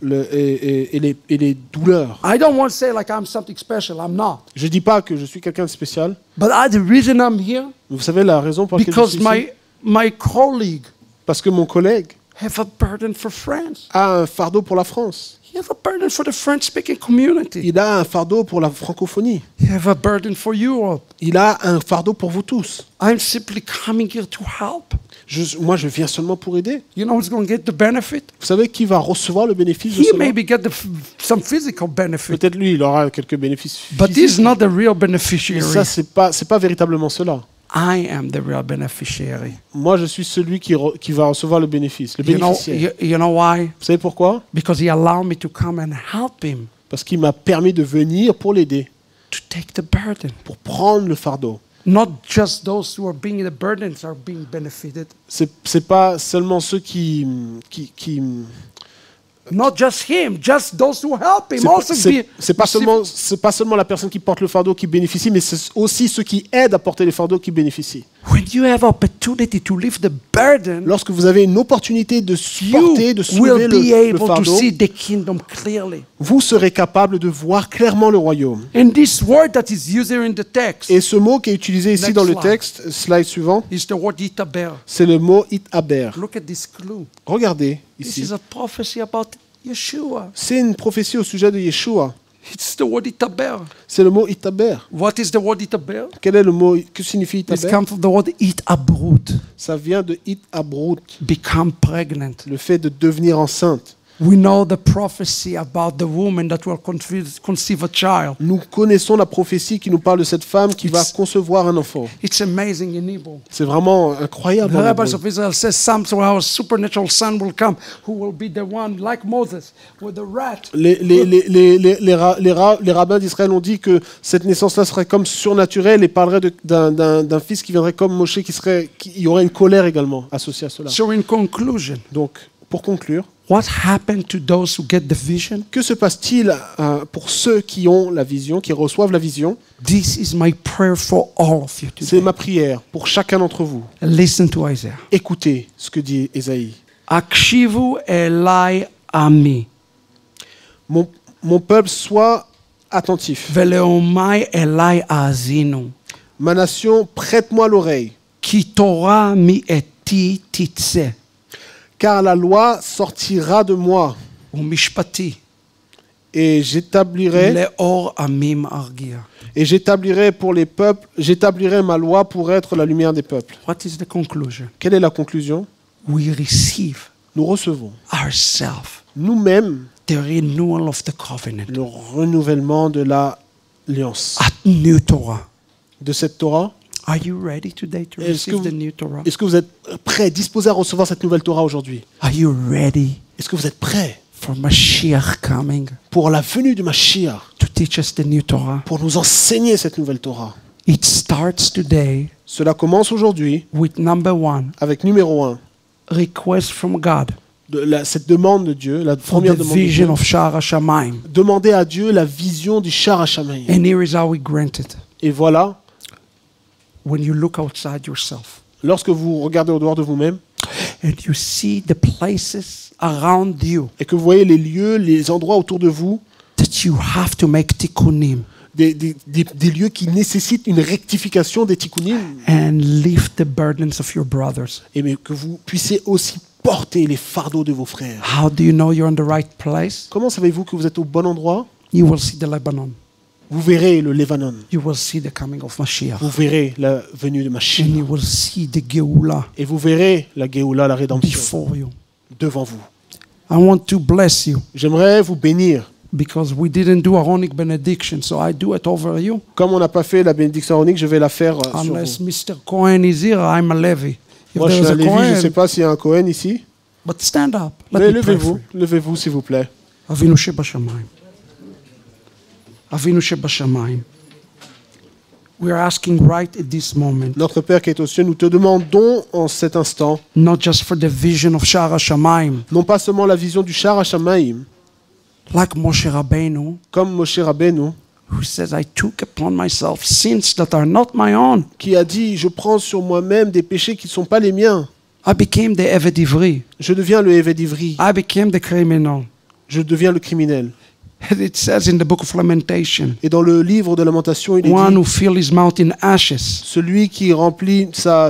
et les douleurs. I don't want to say like I'm something special. I'm not. Je ne dis pas que je suis quelqu'un de spécial. But the reason I'm here, Vous savez la raison pour laquelle je because suis ici? my colleague Parce que mon collègue have a burden for France. a un fardeau pour la France. You have a burden for the French-speaking community. Il a un fardeau pour la francophonie. You have a burden for Europe. Il a un fardeau pour vous tous. I'm simply coming here to help. Moi, je viens seulement pour aider. You know who's going to get the benefit? Vous savez qui va recevoir le bénéfice de He cela? maybe get some physical benefit, Peut-être lui, il aura quelques bénéfices but he's physiques. not the real Mais beneficiary. ça, c'est pas véritablement cela. I am the real beneficiary. Moi, je suis celui qui va recevoir le bénéfice, le You know, bénéficiaire. you know why? Vous savez pourquoi? Because he allowed me to come and help him Parce qu'il m'a permis de venir pour l'aider, to take the burden. pour prendre le fardeau. Not just those who are being the burdens are being benefited. C'est pas seulement ceux qui Not just him, just those who help him c'est also be. c'est pas seulement la personne qui porte le fardeau qui bénéficie, mais c'est aussi ceux qui aident à porter les fardeaux qui bénéficient. When you have opportunity to lift the burden, Lorsque vous avez une opportunité de you porter, de soulever will be le able to fardeau, see the kingdom clearly. vous serez capable de voir clairement le royaume. And this word that is used here in the text Et ce mot qui est utilisé ici Next dans le slide. texte, slide suivant, is the word itaber. c'est le mot itaber. Look at this clue. Regardez This ici. is a prophecy about Yeshua. C'est une prophétie au sujet de Yeshua. It's the word itaber. C'est le mot itaber. What is the word itaber? Quel est le mot? Que signifie It itaber? comes from the word itabrut, Ça vient de itabrut, become pregnant. le fait de devenir enceinte. We know the prophecy about the woman that will conceive a child. Nous connaissons la prophétie qui nous parle de cette femme qui va It's- concevoir un enfant. It's amazing in Hebrew. C'est vraiment incroyable. The en rabbis hébreu. of Israel says somehow a supernatural son will come who will be the one like Moses with the rat. Les rabbins d'Israël ont dit que cette naissance-là serait comme surnaturelle et parlerait d'un fils qui viendrait comme Moshe, il y aurait une colère également associée à cela. So in conclusion, Donc, pour conclure, What happened to those who get the vision? Que se passe-t-il pour ceux qui ont la vision, qui reçoivent la vision? This is my prayer for all of you C'est today. ma prière pour chacun d'entre vous. Listen to Isaiah. Écoutez ce que dit Ésaïe. Akshivu elai ami, Mon peuple, soit attentif. veleomai elai azinu, Ma nation, prête-moi l'oreille, ki Torah mi eti titse, car la loi sortira de moi, umishpati et j'établirai leor amim argia. pour les peuples, j'établirai ma loi pour être la lumière des peuples. What is the conclusion? Quelle est la conclusion? We receive Nous recevons ourselves nous-mêmes the renewal of the covenant, le renouvellement de l'alliance, at new Torah. de cette Torah. Are you ready today to Est-ce que receive vous- the new Torah? Est-ce que vous êtes prêts, disposés à recevoir cette nouvelle Torah aujourd'hui? Are you ready Est-ce que vous êtes prêts for Mashiach coming pour la venue du Mashiach, to teach us the new Torah? pour nous enseigner cette nouvelle Torah? It starts today Cela commence aujourd'hui with number one, avec numéro 1, request from God cette demande de Dieu, la for première the demande de Dieu. vision of Shara Shamayim. Demander à Dieu la vision du Shar HaShamayim. And here is how we grant it. Et voilà, When you look outside yourself lorsque vous regardez au dehors de vous-même and you see the places around you et que vous voyez les lieux, les endroits autour de vous, that you have to make tikkunim des lieux qui nécessitent une rectification des tikkunim, and lift the burdens of your brothers. et mais que vous puissiez aussi porter les fardeaux de vos frères. How do you know you're in the right place? Comment savez-vous que vous êtes au bon endroit? You will see the Lebanon. Vous verrez le Lebanon. You will see the coming of Mashiach. Vous verrez la venue de And Mashiach. you will see the Geula Et vous verrez la Géoula, la rédemption, before you. devant vous. I want to bless you J'aimerais vous bénir. because we didn't do Aaronic benediction, so I do it over you. Comme on n'a pas fait la bénédiction aaronique, je vais la faire sur Unless vous. Mr. Cohen is here, I'm a Levi. If Moi, je suis there's un a Lévi, je ne sais Cohen, pas s'il y a un Cohen ici. but stand up. Mais Let me pray levez-vous, for you. levez-vous s'il vous plaît. Avinu Shebashamayim. Avinu Shebashamayim. We are asking right at this moment, Notre Père qui est aux cieux, nous te demandons en cet instant, not just for the vision of Shara Shamayim, non pas seulement la vision du Shar HaShamayim, like Moshe Rabbeinu, comme Moshe Rabbeinu, who says, I took upon myself sins that are not my own. qui a dit, je prends sur moi-même des péchés qui ne sont pas les miens. I became the Eved Ivri. Je deviens le Évêque d'Ivry. I became the criminal. Je deviens le criminel. And it says in the book of Lamentation, Et dans le livre de Lamentation, il est one dit, who filled his mouth in ashes celui qui remplit sa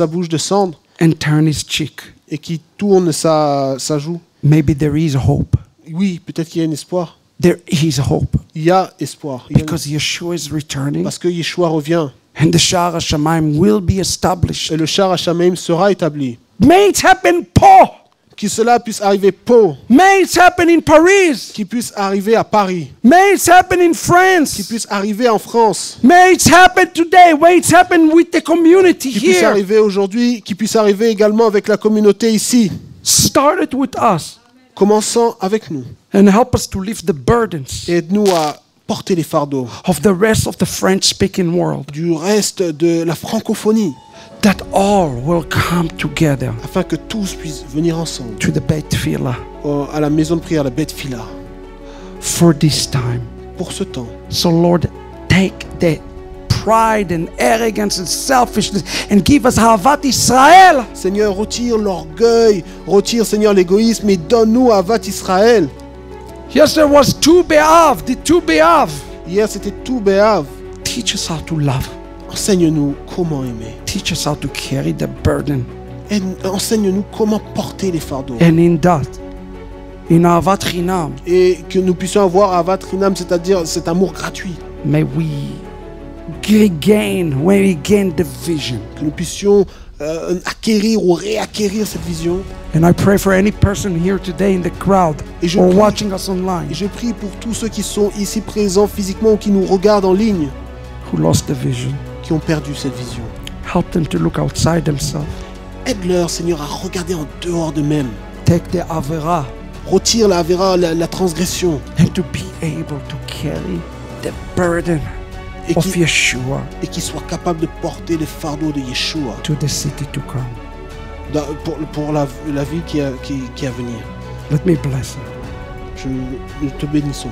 bouche de cendre and turned his cheek. et qui tourne sa joue. Maybe there is hope. Oui, peut-être qu'il y a un espoir. There is hope Il y a espoir. Il y a- because Yeshua is returning Parce que Yeshua revient and the Shara Shamayim will be established. et le Shar HaShamayim sera établi. May it happen, Paul. Que cela puisse arriver Pau, May it happen in Paris. qui puisse arriver à Paris, May it happen in qui France. puisse arriver en France, May it happen today. May it happen with the community qui puisse here. arriver aujourd'hui, qui puisse arriver également avec la communauté ici. Start it with us Commençons avec nous. and help us to lift the burdens Et aide-nous à porter les fardeaux of the rest of the French-speaking world, du reste de la francophonie, that all will come together afin que tous puissent venir ensemble to the Beit Tfilah à la maison de prière, la Beth Fila, for this time. pour ce temps. So Lord, take the pride and arrogance and selfishness and give us Havat Israel. Seigneur, retire l'orgueil, retire, Seigneur, l'égoïsme et donne-nous Avat Israël. Yes, there was two Be'av, the two Be'av. Hier, c'était tout Béav. Teach us how to love. Enseigne-nous comment aimer. Teach us how to carry the burden. Enseigne-nous comment porter les fardeaux. And in that, in Havat Chinam, Et que nous puissions avoir Avat Rinam, c'est-à-dire cet amour gratuit. may we regain the vision. Que nous puissions acquérir ou réacquérir cette vision. And I pray for any person here today in the crowd Et je or prie- watching us online Et je prie pour tous ceux qui sont ici présents physiquement ou qui nous regardent en ligne, who lost the vision. qui ont perdu cette vision. Help them to look outside themselves. Aide-leur, Seigneur, à regarder en dehors d'eux-mêmes. Take the Avera Retire la avéra, la transgression. and to be able to carry the burden Et of qui- Yeshua et qu'ils soient capables de porter les fardeaux de Yeshua to the city to come. pour la vie qui a venir. Let me bless you. Nous te bénissons.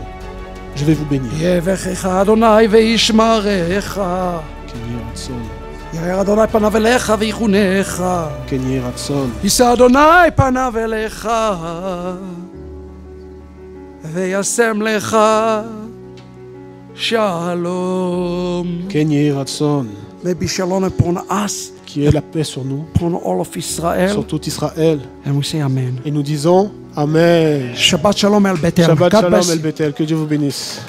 Je vais vous bénir. יברכך אדוני וישמרך. כן יהי רצון. יאר אדוני פניו אליך ויחונך. כן יהי רצון. יישא אדוני פניו אליך וישם לך שלום. כן יהי רצון. May be shalom upon us, Qu'il y ait la paix sur nous, upon all of Israel. sur tout Israël. And we say amen. Et nous disons Amen. Shabbat shalom el Bethel. Shabbat God shalom bless El you. Bethel. Que Dieu vous bénisse.